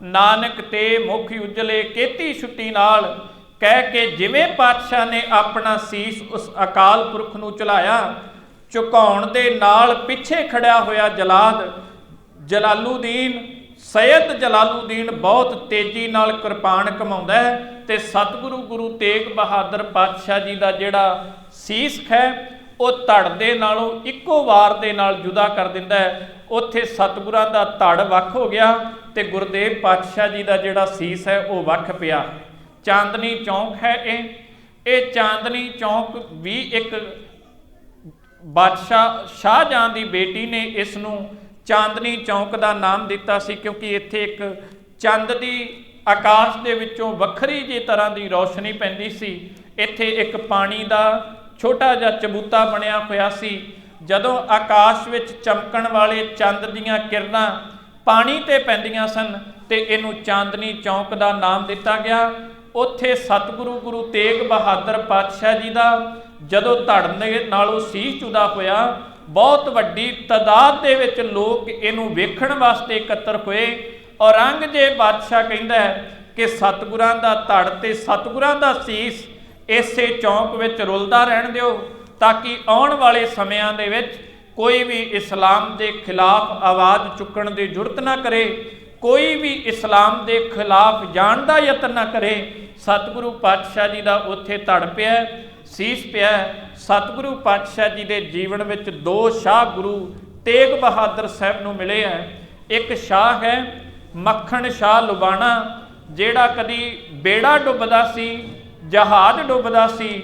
ਨਾਨਕ ਤੇ ਮੁਖ ਉਜਲੇ ਕੀਤੀ ਛੁੱਟੀ ਨਾਲ। ਕਹਿ ਕੇ ਜਿਵੇਂ ਪਾਤਸ਼ਾਹ ਨੇ ਆਪਣਾ ਸੀਸ ਉਸ ਅਕਾਲ ਪੁਰਖ ਨੂੰ ਝੁਲਾਇਆ, ਝੁਕਾਉਣ ਦੇ ਨਾਲ ਪਿੱਛੇ ਖੜਿਆ ਹੋਇਆ ਜਲਾਦ ਜਲਾਲੂਦੀਨ, ਸੈਯਦ ਜਲਾਲੂਦੀਨ ਬਹੁਤ ਤੇਜ਼ੀ ਨਾਲ ਕਿਰਪਾਨ ਘਮਾਉਂਦਾ ਹੈ ਤੇ ਸਤਿਗੁਰੂ ਗੁਰੂ ਤੇਗ ਬਹਾਦਰ ਪਾਤਸ਼ਾਹ ਜੀ ਦਾ ਜਿਹੜਾ ਸੀਸ ਹੈ ਉਹ ਧੜ ਦੇ ਨਾਲੋਂ ਇੱਕੋ ਵਾਰ ਦੇ ਨਾਲ ਜੁਦਾ ਕਰ ਦਿੰਦਾ ਹੈ। ਉੱਥੇ ਸਤਿਗੁਰਾਂ ਦਾ ਧੜ ਵੱਖ ਹੋ ਗਿਆ ਤੇ ਗੁਰਦੇਵ ਪਾਤਸ਼ਾਹ ਜੀ ਦਾ ਜਿਹੜਾ ਸੀਸ ਹੈ ਉਹ ਵੱਖ ਪਿਆ। ਚਾਂਦਨੀ ਚੌਂਕ ਹੈ ਇਹ ਚਾਂਦਨੀ ਚੌਂਕ ਵੀ ਇੱਕ ਬਾਦਸ਼ਾਹ ਸ਼ਾਹਜਹਾਂ ਦੀ ਬੇਟੀ ਨੇ ਇਸ ਨੂੰ ਚਾਂਦਨੀ ਚੌਂਕ ਦਾ ਨਾਮ ਦਿੱਤਾ ਸੀ, ਕਿਉਂਕਿ ਇੱਥੇ ਇੱਕ ਚੰਦ ਦੀ ਆਕਾਸ਼ ਦੇ ਵਿੱਚੋਂ ਵੱਖਰੀ ਜਿਹੀ ਤਰ੍ਹਾਂ ਦੀ ਰੌਸ਼ਨੀ ਪੈਂਦੀ ਸੀ। ਇੱਥੇ ਇੱਕ ਪਾਣੀ ਦਾ ਛੋਟਾ ਜਿਹਾ ਚਬੂਤਾ ਬਣਿਆ ਹੋਇਆ ਸੀ। ਜਦੋਂ ਆਕਾਸ਼ ਵਿੱਚ ਚਮਕਣ ਵਾਲੇ ਚੰਦ ਦੀਆਂ ਕਿਰਨਾਂ ਪਾਣੀ ਤੇ ਪੈਂਦੀਆਂ ਸਨ ਤੇ ਇਹਨੂੰ ਚਾਂਦਨੀ ਚੌਂਕ ਦਾ ਨਾਮ ਦਿੱਤਾ ਗਿਆ। ਉੱਥੇ ਸਤਿਗੁਰੂ ਗੁਰੂ ਤੇਗ ਬਹਾਦਰ ਪਾਤਸ਼ਾਹ ਜੀ ਦਾ ਜਦੋਂ ਧੜ ਦੇ ਨਾਲੋਂ ਸੀਸ ਜੁਦਾ ਹੋਇਆ, ਬਹੁਤ ਵੱਡੀ ਤਾਦਾਦ ਦੇ ਵਿੱਚ ਲੋਕ ਇਹਨੂੰ ਵੇਖਣ ਵਾਸਤੇ ਇਕੱਤਰ ਹੋਏ। ਔਰੰਗਜ਼ੇਬ ਬਾਦਸ਼ਾਹ ਕਹਿੰਦਾ ਹੈ ਕਿ ਸਤਿਗੁਰਾਂ ਦਾ ਧੜ ਤੇ ਸਤਿਗੁਰਾਂ ਦਾ ਸੀਸ ਇਸੇ ਚੌਂਕ ਵਿੱਚ ਰੁਲਦਾ ਰਹਿਣ ਦਿਓ, ਤਾਂ ਕਿ ਆਉਣ ਵਾਲੇ ਸਮਿਆਂ ਦੇ ਵਿੱਚ ਕੋਈ ਵੀ ਇਸਲਾਮ ਦੇ ਖਿਲਾਫ ਆਵਾਜ਼ ਚੁੱਕਣ ਦੀ ਜੁਰਤ ਨਾ ਕਰੇ, ਕੋਈ ਵੀ ਇਸਲਾਮ ਦੇ ਖਿਲਾਫ ਜਾਣ ਦਾ ਯਤਨ ਨਾ ਕਰੇ। ਸਤਿਗੁਰੂ ਪਾਤਸ਼ਾਹ ਜੀ ਦਾ ਉੱਥੇ ਧੜ ਪਿਆ, ਸੀਸ ਪਿਆ। ਸਤਿਗੁਰੂ ਪਾਤਸ਼ਾਹ ਜੀ ਦੇ ਜੀਵਨ ਵਿੱਚ ਦੋ ਸ਼ਾਹ ਗੁਰੂ ਤੇਗ ਬਹਾਦਰ ਸਾਹਿਬ ਨੂੰ ਮਿਲੇ ਹੈ। ਇੱਕ ਸ਼ਾਹ ਹੈ ਮੱਖਣ ਸ਼ਾਹ ਲੁਬਾਣਾ, ਜਿਹੜਾ ਕਦੀ ਬੇੜਾ ਡੁੱਬਦਾ ਸੀ, ਜਹਾਜ਼ ਡੁੱਬਦਾ ਸੀ,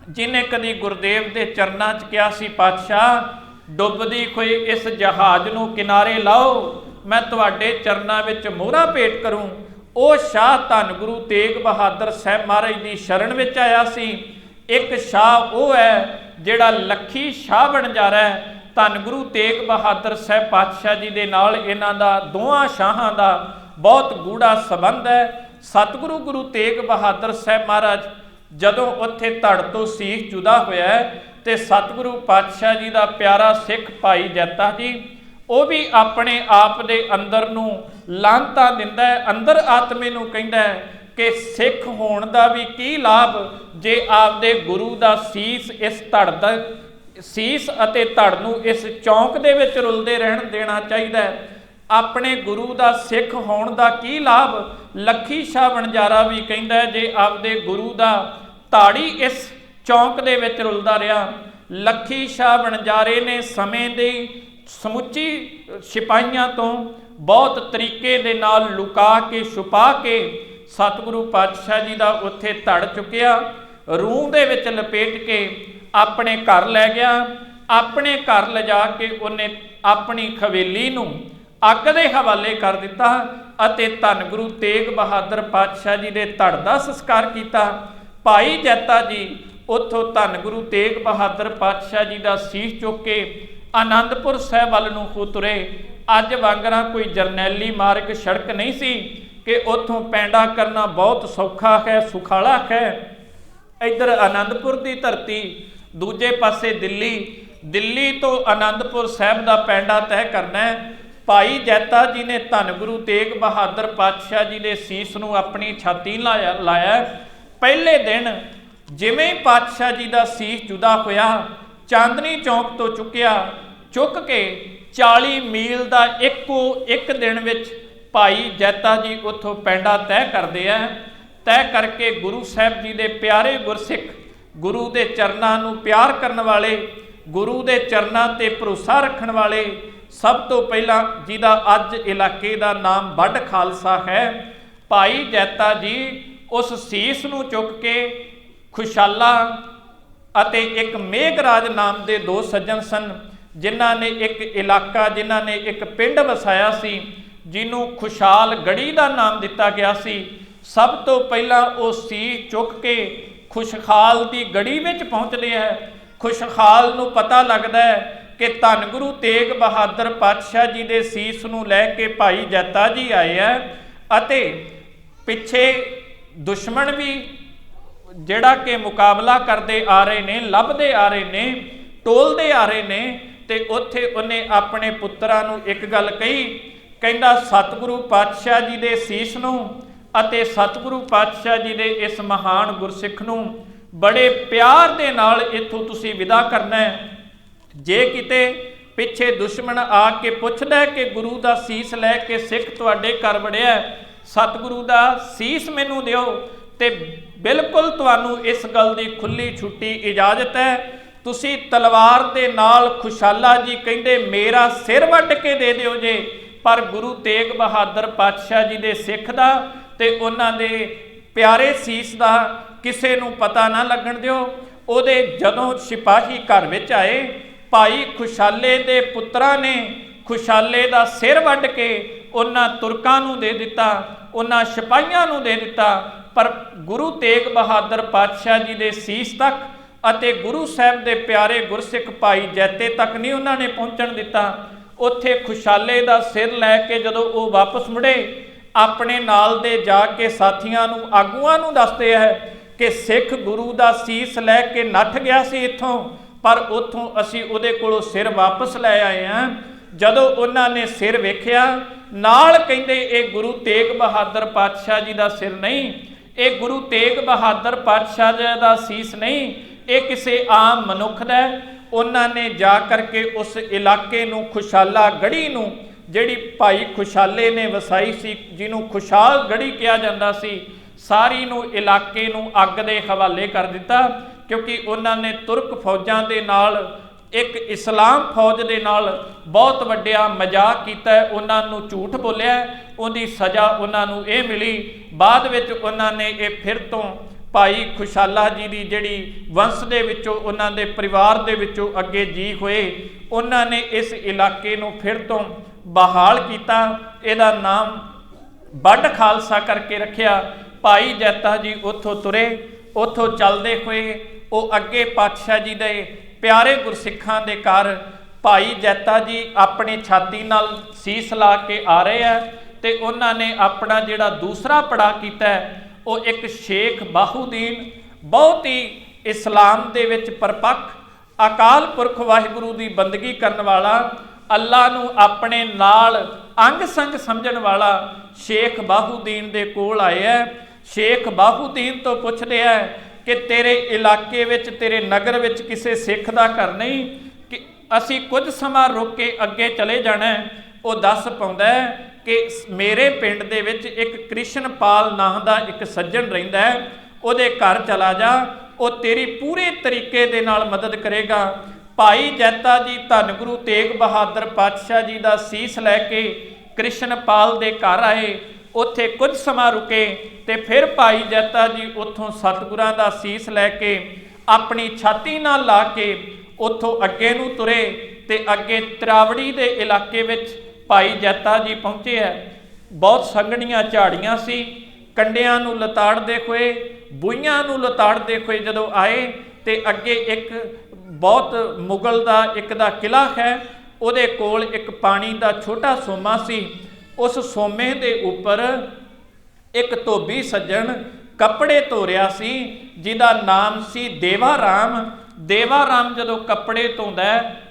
ਜਿਹਨੇ ਕਦੀ ਗੁਰਦੇਵ ਦੇ ਚਰਨਾਂ 'ਚ ਕਿਹਾ ਸੀ, ਪਾਤਸ਼ਾਹ ਡੁੱਬਦੀ ਹੋਈ ਇਸ ਜਹਾਜ਼ ਨੂੰ ਕਿਨਾਰੇ ਲਾਓ, ਮੈਂ ਤੁਹਾਡੇ ਚਰਨਾਂ ਵਿੱਚ ਮੋਹਰਾ ਭੇਟ ਕਰੂੰ। ਉਹ ਸ਼ਾਹ ਧੰਨ ਗੁਰੂ ਤੇਗ ਬਹਾਦਰ ਸਾਹਿਬ ਮਹਾਰਾਜ ਦੀ ਸ਼ਰਨ ਵਿੱਚ ਆਇਆ ਸੀ। ਇੱਕ ਸ਼ਾਹ ਉਹ ਹੈ ਜਿਹੜਾ ਲੱਖੀ ਸ਼ਾਹ ਬਣਜਾਰਾ ਹੈ। ਧੰਨ ਗੁਰੂ ਤੇਗ ਬਹਾਦਰ ਸਾਹਿਬ ਪਾਤਸ਼ਾਹ ਜੀ ਦੇ ਨਾਲ ਇਹਨਾਂ ਦਾ ਦੋਹਾਂ ਸ਼ਾਹਾਂ ਦਾ ਬਹੁਤ ਗੂੜਾ ਸੰਬੰਧ ਹੈ। ਸਤਿਗੁਰੂ ਗੁਰੂ ਤੇਗ ਬਹਾਦਰ ਸਾਹਿਬ ਮਹਾਰਾਜ ਜਦੋਂ ਉੱਥੇ ਧੜ ਤੋਂ ਸੀਸ ਜੁਦਾ ਹੋਇਆ ਤੇ ਸਤਿਗੁਰੂ ਪਾਤਸ਼ਾਹ ਜੀ ਦਾ ਪਿਆਰਾ ਸਿੱਖ ਭਾਈ ਜੈਤਾ ਜੀ, ਉਹ ਵੀ ਆਪਣੇ ਆਪ ਦੇ ਅੰਦਰ ਨੂੰ ਲਾਂਤਾਂ ਦਿੰਦਾ ਹੈ, ਅੰਦਰ ਆਤਮੇ ਨੂੰ ਕਹਿੰਦਾ ਹੈ ਕਿ ਸਿੱਖ ਹੋਣ ਦਾ ਵੀ ਕੀ ਲਾਭ ਜੇ ਆਪਦੇ ਗੁਰੂ ਦਾ ਸੀਸ ਇਸ ਧੜ ਦਾ ਸੀਸ ਅਤੇ ਧੜ ਨੂੰ ਇਸ ਚੌਂਕ ਦੇ ਵਿੱਚ ਰੁਲਦੇ ਰਹਿਣ ਦੇਣਾ ਚਾਹੀਦਾ ਹੈ। ਆਪਣੇ ਗੁਰੂ ਦਾ ਸਿੱਖ ਹੋਣ ਦਾ ਕੀ ਲਾਭ? ਲੱਖੀ ਸ਼ਾਹ ਬਣਜਾਰਾ ਵੀ ਕਹਿੰਦਾ ਜੇ ਆਪਦੇ ਗੁਰੂ ਦਾ ਧਾੜੀ ਇਸ ਚੌਂਕ ਦੇ ਵਿੱਚ ਰੁਲਦਾ ਰਿਹਾ। ਲੱਖੀ ਸ਼ਾਹ ਬਣਜਾਰੇ ਨੇ ਸਮੇਂ ਦੀ ਸਮੁੱਚੀ ਸਿਪਾਹੀਆਂ ਤੋਂ ਬਹੁਤ ਤਰੀਕੇ ਦੇ ਨਾਲ ਲੁਕਾ ਕੇ ਛੁਪਾ ਕੇ ਸਤਿਗੁਰੂ ਪਾਤਸ਼ਾਹ ਜੀ ਦਾ ਉੱਥੇ ਧੜ ਚੁੱਕਿਆ, ਰੂਹ ਦੇ ਵਿੱਚ ਲਪੇਟ ਕੇ ਆਪਣੇ ਘਰ ਲੈ ਗਿਆ। ਆਪਣੇ ਘਰ ਲਿਜਾ ਕੇ ਉਹਨੇ ਆਪਣੀ ਹਵੇਲੀ ਨੂੰ ਅੱਗ ਦੇ ਹਵਾਲੇ ਕਰ ਦਿੱਤਾ ਅਤੇ ਧੰਨ ਗੁਰੂ ਤੇਗ ਬਹਾਦਰ ਪਾਤਸ਼ਾਹ ਜੀ ਦੇ ਧੜ ਦਾ ਸੰਸਕਾਰ ਕੀਤਾ। ਭਾਈ ਜੈਤਾ ਜੀ ਉੱਥੋਂ ਧੰਨ ਗੁਰੂ ਤੇਗ ਬਹਾਦਰ ਪਾਤਸ਼ਾਹ ਜੀ ਦਾ ਸੀਸ ਚੁੱਕ ਕੇ ਆਨੰਦਪੁਰ ਸਾਹਿਬ ਵੱਲ ਨੂੰ ਹੋ ਤੁਰੇ। ਅੱਜ ਵਾਂਗਰਾਂ ਕੋਈ ਜਰਨੈਲੀ ਮਾਰਗ ਸੜਕ ਨਹੀਂ ਸੀ ਕਿ ਉੱਥੋਂ ਪੈਂਡਾ ਕਰਨਾ ਬਹੁਤ ਸੌਖਾ ਹੈ, ਸੁਖਾਲਾ ਹੈ। ਇੱਧਰ ਆਨੰਦਪੁਰ ਦੀ ਧਰਤੀ, ਦੂਜੇ ਪਾਸੇ ਦਿੱਲੀ ਤੋਂ ਆਨੰਦਪੁਰ ਸਾਹਿਬ ਦਾ ਪੈਂਡਾ ਤੈਅ ਕਰਨਾ ਹੈ। ਭਾਈ ਜੈਤਾ ਜੀ ਨੇ ਧੰਨ ਗੁਰੂ ਤੇਗ ਬਹਾਦਰ ਪਾਤਸ਼ਾਹ ਜੀ ਦੇ ਸੀਸ ਨੂੰ ਆਪਣੀ ਛਾਤੀ ਲਾਇਆ। ਪਹਿਲੇ ਦਿਨ ਜਿਵੇਂ ਹੀ ਪਾਤਸ਼ਾਹ ਜੀ ਦਾ ਸੀਸ ਜੁਦਾ ਹੋਇਆ, ਚਾਂਦਨੀ ਚੌਂਕ ਤੋਂ ਚੁੱਕ ਕੇ 40 ਮੀਲ ਦਾ ਇੱਕੋ ਇੱਕ ਦਿਨ ਵਿੱਚ ਭਾਈ ਜੈਤਾ ਜੀ ਉੱਥੋਂ ਪੈਂਡਾ ਤੈਅ ਕਰਦੇ ਆ। ਤੈਅ ਕਰਕੇ ਗੁਰੂ ਸਾਹਿਬ ਜੀ ਦੇ ਪਿਆਰੇ ਗੁਰਸਿੱਖ, ਗੁਰੂ ਦੇ ਚਰਨਾਂ ਨੂੰ ਪਿਆਰ ਕਰਨ ਵਾਲੇ, ਗੁਰੂ ਦੇ ਚਰਨਾਂ ਤੇ ਭਰੋਸਾ ਰੱਖਣ ਵਾਲੇ, ਸਭ ਤੋਂ ਪਹਿਲਾਂ ਜਿਹਦਾ ਅੱਜ ਇਲਾਕੇ ਦਾ ਨਾਮ ਵੱਡ ਖਾਲਸਾ ਹੈ, ਭਾਈ ਜੈਤਾ ਜੀ ਉਸ ਸੀਸ ਨੂੰ ਚੁੱਕ ਕੇ ਖੁਸ਼ਾਲਾ ਅਤੇ ਇੱਕ ਮੇਘਰਾਜ ਨਾਮ ਦੇ ਦੋ ਸੱਜਣ ਸਨ, ਜਿਨ੍ਹਾਂ ਨੇ ਇੱਕ ਇਲਾਕਾ, ਜਿਨ੍ਹਾਂ ਨੇ ਇੱਕ ਪਿੰਡ ਵਸਾਇਆ ਸੀ, ਜਿਹਨੂੰ ਖੁਸ਼ਹਾਲ ਗੜੀ ਦਾ ਨਾਮ ਦਿੱਤਾ ਗਿਆ ਸੀ। ਸਭ ਤੋਂ ਪਹਿਲਾਂ ਉਹ ਸੀਸ ਚੁੱਕ ਕੇ ਖੁਸ਼ਹਾਲ ਦੀ ਗੜੀ ਵਿੱਚ ਪਹੁੰਚਦੇ ਹੈ। ਖੁਸ਼ਹਾਲ ਨੂੰ ਪਤਾ ਲੱਗਦਾ ਹੈ ਕਿ ਧੰਨ ਗੁਰੂ ਤੇਗ ਬਹਾਦਰ ਪਾਤਸ਼ਾਹ ਜੀ ਦੇ ਸੀਸ ਨੂੰ ਲੈ ਕੇ ਭਾਈ ਜੈਤਾ ਜੀ ਆਏ ਹੈ, ਅਤੇ ਪਿੱਛੇ ਦੁਸ਼ਮਣ ਵੀ ਜਿਹੜਾ ਕਿ ਮੁਕਾਬਲਾ ਕਰਦੇ ਆ ਰਹੇ ਨੇ, ਲੱਭਦੇ ਆ ਰਹੇ ਨੇ, ਟੋਲਦੇ ਆ ਰਹੇ ਨੇ। ਤੇ ਉੱਥੇ ਉਹਨੇ ਆਪਣੇ ਪੁੱਤਰਾਂ ਨੂੰ ਇੱਕ ਗੱਲ ਕਹੀ, ਕਹਿੰਦਾ ਸਤਿਗੁਰੂ ਪਾਤਸ਼ਾਹ ਜੀ ਦੇ ਸੀਸ ਨੂੰ ਅਤੇ ਸਤਿਗੁਰੂ ਪਾਤਸ਼ਾਹ ਜੀ ਦੇ ਇਸ ਮਹਾਨ ਗੁਰਸਿੱਖ ਨੂੰ ਬੜੇ ਪਿਆਰ ਦੇ ਨਾਲ ਇੱਥੋਂ ਤੁਸੀਂ ਵਿਦਾ ਕਰਨਾ ਹੈ। ਜੇ ਕਿਤੇ ਪਿੱਛੇ ਦੁਸ਼ਮਣ ਆ ਕੇ ਪੁੱਛਦਾ ਕਿ ਗੁਰੂ ਦਾ ਸੀਸ ਲੈ ਕੇ ਸਿੱਖ ਤੁਹਾਡੇ ਘਰ ਵੜਿਆ, ਸਤਿਗੁਰੂ ਦਾ ਸੀਸ ਮੈਨੂੰ ਦਿਓ, ਤੇ ਬਿਲਕੁਲ ਤੁਹਾਨੂੰ ਇਸ ਗੱਲ ਦੀ ਖੁੱਲੀ ਛੁੱਟੀ ਇਜਾਜ਼ਤ ਹੈ। ਤੁਸੀਂ ਤਲਵਾਰ ਦੇ ਨਾਲ, ਖੁਸ਼ਾਲਾ ਜੀ ਕਹਿੰਦੇ ਮੇਰਾ ਸਿਰ ਵੱਢ ਕੇ ਦੇ ਦਿਓ ਜੇ, ਪਰ ਗੁਰੂ ਤੇਗ ਬਹਾਦਰ ਪਾਤਸ਼ਾਹ ਜੀ ਦੇ ਸਿੱਖ ਦਾ ਤੇ ਉਹਨਾਂ ਦੇ ਪਿਆਰੇ ਸੀਸ ਦਾ ਕਿਸੇ ਨੂੰ ਪਤਾ ਨਾ ਲੱਗਣ ਦਿਓ। ਉਹਦੇ ਜਦੋਂ ਸਿਪਾਹੀ ਘਰ ਵਿੱਚ ਆਏ, ਭਾਈ ਖੁਸ਼ਾਲੇ ਦੇ ਪੁੱਤਰਾਂ ਨੇ ਖੁਸ਼ਾਲੇ ਦਾ ਸਿਰ ਵੱਢ ਕੇ ਉਹਨਾਂ ਤੁਰਕਾਂ ਨੂੰ ਦੇ ਦਿੱਤਾ, ਉਹਨਾਂ ਸਿਪਾਹੀਆਂ ਨੂੰ ਦੇ ਦਿੱਤਾ, ਪਰ ਗੁਰੂ ਤੇਗ ਬਹਾਦਰ ਪਾਤਸ਼ਾਹ ਜੀ ਦੇ ਸੀਸ ਤੱਕ ਅਤੇ ਗੁਰੂ ਸਾਹਿਬ ਦੇ ਪਿਆਰੇ ਗੁਰਸਿੱਖ ਭਾਈ ਜੈਤੇ ਤੱਕ ਨਹੀਂ ਉਹਨਾਂ ਨੇ ਪਹੁੰਚਣ ਦਿੱਤਾ। ਉੱਥੇ ਖੁਸ਼ਾਲੇ ਦਾ ਸਿਰ ਲੈ ਕੇ ਜਦੋਂ ਉਹ ਵਾਪਸ ਮੁੜੇ, ਆਪਣੇ ਨਾਲ ਦੇ ਜਾ ਕੇ ਸਾਥੀਆਂ ਨੂੰ, ਆਗੂਆਂ ਨੂੰ ਦੱਸਦੇ ਹੈ ਕਿ ਸਿੱਖ ਗੁਰੂ ਦਾ ਸੀਸ ਲੈ ਕੇ ਨੱਠ ਗਿਆ ਸੀ ਇੱਥੋਂ, ਪਰ ਉੱਥੋਂ ਅਸੀਂ ਉਹਦੇ ਕੋਲੋਂ ਸਿਰ ਵਾਪਸ ਲੈ ਆਏ ਹਾਂ। ਜਦੋਂ ਉਹਨਾਂ ਨੇ ਸਿਰ ਵੇਖਿਆ, ਨਾਲ ਕਹਿੰਦੇ ਇਹ ਗੁਰੂ ਤੇਗ ਬਹਾਦਰ ਪਾਤਸ਼ਾਹ ਜੀ ਦਾ ਸਿਰ ਨਹੀਂ, ਇਹ ਗੁਰੂ ਤੇਗ ਬਹਾਦਰ ਪਾਤਸ਼ਾਹ ਜੀ ਦਾ ਸੀਸ ਨਹੀਂ, ਇਹ ਕਿਸੇ ਆਮ ਮਨੁੱਖ ਦਾ। ਉਹਨਾਂ ਨੇ ਜਾ ਕਰਕੇ ਉਸ ਇਲਾਕੇ ਨੂੰ, ਖੁਸ਼ਾਲਾ ਗੜੀ ਨੂੰ, ਜਿਹੜੀ ਭਾਈ ਖੁਸ਼ਾਲੇ ਨੇ ਵਸਾਈ ਸੀ, ਜਿਹਨੂੰ ਖੁਸ਼ਹਾਲ ਗੜੀ ਕਿਹਾ ਜਾਂਦਾ ਸੀ, ਸਾਰੀ ਨੂੰ, ਇਲਾਕੇ ਨੂੰ ਅੱਗ ਦੇ ਹਵਾਲੇ ਕਰ ਦਿੱਤਾ, ਕਿਉਂਕਿ ਉਹਨਾਂ ਨੇ ਤੁਰਕ ਫੌਜਾਂ ਦੇ ਨਾਲ, ਇੱਕ ਇਸਲਾਮ ਫੌਜ ਦੇ ਨਾਲ ਬਹੁਤ ਵੱਡਾ ਮਜ਼ਾਕ ਕੀਤਾ, ਉਹਨਾਂ ਨੂੰ ਝੂਠ ਬੋਲਿਆ। ਉਹਦੀ ਸਜ਼ਾ ਉਹਨਾਂ ਨੂੰ ਇਹ ਮਿਲੀ। ਬਾਅਦ ਵਿੱਚ ਉਹਨਾਂ ਨੇ ਇਹ ਫਿਰ ਤੋਂ ਭਾਈ ਖੁਸ਼ਾਲਾ ਜੀ ਦੀ ਜਿਹੜੀ ਵੰਸ਼ ਦੇ ਵਿੱਚੋਂ, ਉਹਨਾਂ ਦੇ ਪਰਿਵਾਰ ਦੇ ਵਿੱਚੋਂ ਅੱਗੇ ਜੀ ਹੋਏ, ਉਹਨਾਂ ਨੇ ਇਸ ਇਲਾਕੇ ਨੂੰ ਫਿਰ ਤੋਂ ਬਹਾਲ ਕੀਤਾ। ਇਹਦਾ ਨਾਮ ਵੱਡ ਖਾਲਸਾ ਕਰਕੇ ਰੱਖਿਆ। ਭਾਈ ਜੈਤਾ ਜੀ ਉੱਥੋਂ ਤੁਰੇ, ਉੱਥੋਂ ਚੱਲਦੇ ਹੋਏ ਉਹ ਅੱਗੇ ਪਾਤਸ਼ਾਹ ਜੀ ਦੇ ਪਿਆਰੇ ਗੁਰਸਿੱਖਾਂ ਦੇ ਘਰ ਭਾਈ ਜੈਤਾ ਜੀ ਆਪਣੀ ਛਾਤੀ ਨਾਲ ਸੀਸ ਲਾ ਕੇ ਆ ਰਹੇ ਆ, ਤੇ ਉਹਨਾਂ ਨੇ ਆਪਣਾ ਜਿਹੜਾ ਦੂਸਰਾ ਪੜਾਅ ਕੀਤਾ ਉਹ ਇੱਕ ਸ਼ੇਖ ਬਾਹੂਦੀਨ, ਬਹੁਤ ਹੀ ਇਸਲਾਮ ਦੇ ਵਿੱਚ ਪਰਪੱਕ, ਅਕਾਲ ਪੁਰਖ ਵਾਹਿਗੁਰੂ ਦੀ ਬੰਦਗੀ ਕਰਨ ਵਾਲਾ, ਅੱਲਾ ਨੂੰ ਆਪਣੇ ਨਾਲ ਅੰਗ ਸੰਗ ਸਮਝਣ ਵਾਲਾ ਸ਼ੇਖ ਬਾਹੂਦੀਨ ਦੇ ਕੋਲ ਆਏ ਹੈ। ਸ਼ੇਖ ਬਾਹੂਦੀਨ ਤੋਂ ਪੁੱਛਦੇ ਹੈ ਕਿ ਤੇਰੇ ਇਲਾਕੇ ਵਿੱਚ, ਤੇਰੇ ਨਗਰ ਵਿੱਚ ਕਿਸੇ ਸਿੱਖ ਦਾ ਘਰ ਨਹੀਂ, ਕਿ ਅਸੀਂ ਕੁਝ ਸਮਾਂ ਰੁਕ ਕੇ ਅੱਗੇ ਚਲੇ ਜਾਣਾ। ਉਹ ਦੱਸ ਪਾਉਂਦਾ ਹੈ ਕਿ ਮੇਰੇ ਪਿੰਡ ਦੇ ਵਿੱਚ ਇੱਕ ਕ੍ਰਿਸ਼ਨਪਾਲ ਨਾਂ ਦਾ ਇੱਕ ਸੱਜਣ ਰਹਿੰਦਾ ਹੈ, ਉਹਦੇ ਘਰ ਚਲਾ ਜਾ, ਉਹ ਤੇਰੀ ਪੂਰੇ ਤਰੀਕੇ ਦੇ ਨਾਲ ਮਦਦ ਕਰੇਗਾ। ਭਾਈ ਜੈਤਾ ਜੀ ਧੰਨ ਗੁਰੂ ਤੇਗ ਬਹਾਦਰ ਪਾਤਸ਼ਾਹ ਜੀ ਦਾ ਸੀਸ ਲੈ ਕੇ ਕ੍ਰਿਸ਼ਨਪਾਲ ਦੇ ਘਰ ਆਏ, ਉੱਥੇ ਕੁਝ ਸਮਾਂ ਰੁਕੇ, ਤੇ ਫਿਰ ਭਾਈ ਜੈਤਾ ਜੀ ਉੱਥੋਂ ਸਤਿਗੁਰਾਂ ਦਾ ਸੀਸ ਲੈ ਕੇ ਆਪਣੀ ਛਾਤੀ ਨਾਲ ਲਾ ਕੇ ਉੱਥੋਂ ਅੱਗੇ ਨੂੰ ਤੁਰੇ, ਤੇ ਅੱਗੇ ਤਰਾਵੜੀ ਦੇ ਇਲਾਕੇ ਵਿੱਚ ਭਾਈ ਜੈਤਾ ਜੀ ਪਹੁੰਚੇ ਹੈ। ਬਹੁਤ ਸੰਘਣੀਆਂ ਝਾੜੀਆਂ ਸੀ, ਕੰਡਿਆਂ ਨੂੰ ਲਤਾੜਦੇ ਹੋਏ, ਬੂਈਆਂ ਨੂੰ ਲਤਾੜਦੇ ਹੋਏ ਜਦੋਂ ਆਏ, ਤੇ ਅੱਗੇ ਇੱਕ ਬਹੁਤ ਮੁਗਲ ਦਾ ਇੱਕ ਦਾ ਕਿਲਾ ਹੈ, ਉਹਦੇ ਕੋਲ ਇੱਕ ਪਾਣੀ ਦਾ ਛੋਟਾ ਸੋਮਾ ਸੀ। ਉਸ ਸੋਮੇ ਦੇ ਉੱਪਰ ਇੱਕ ਧੋਬੀ ਸੱਜਣ ਕੱਪੜੇ ਧੋ ਰਿਹਾ ਸੀ, ਜਿਹਦਾ ਨਾਮ ਸੀ ਦੇਵਾ ਰਾਮ। ਦੇਵਾ ਰਾਮ ਜਦੋਂ ਕੱਪੜੇ ਧੋਂਦਾ,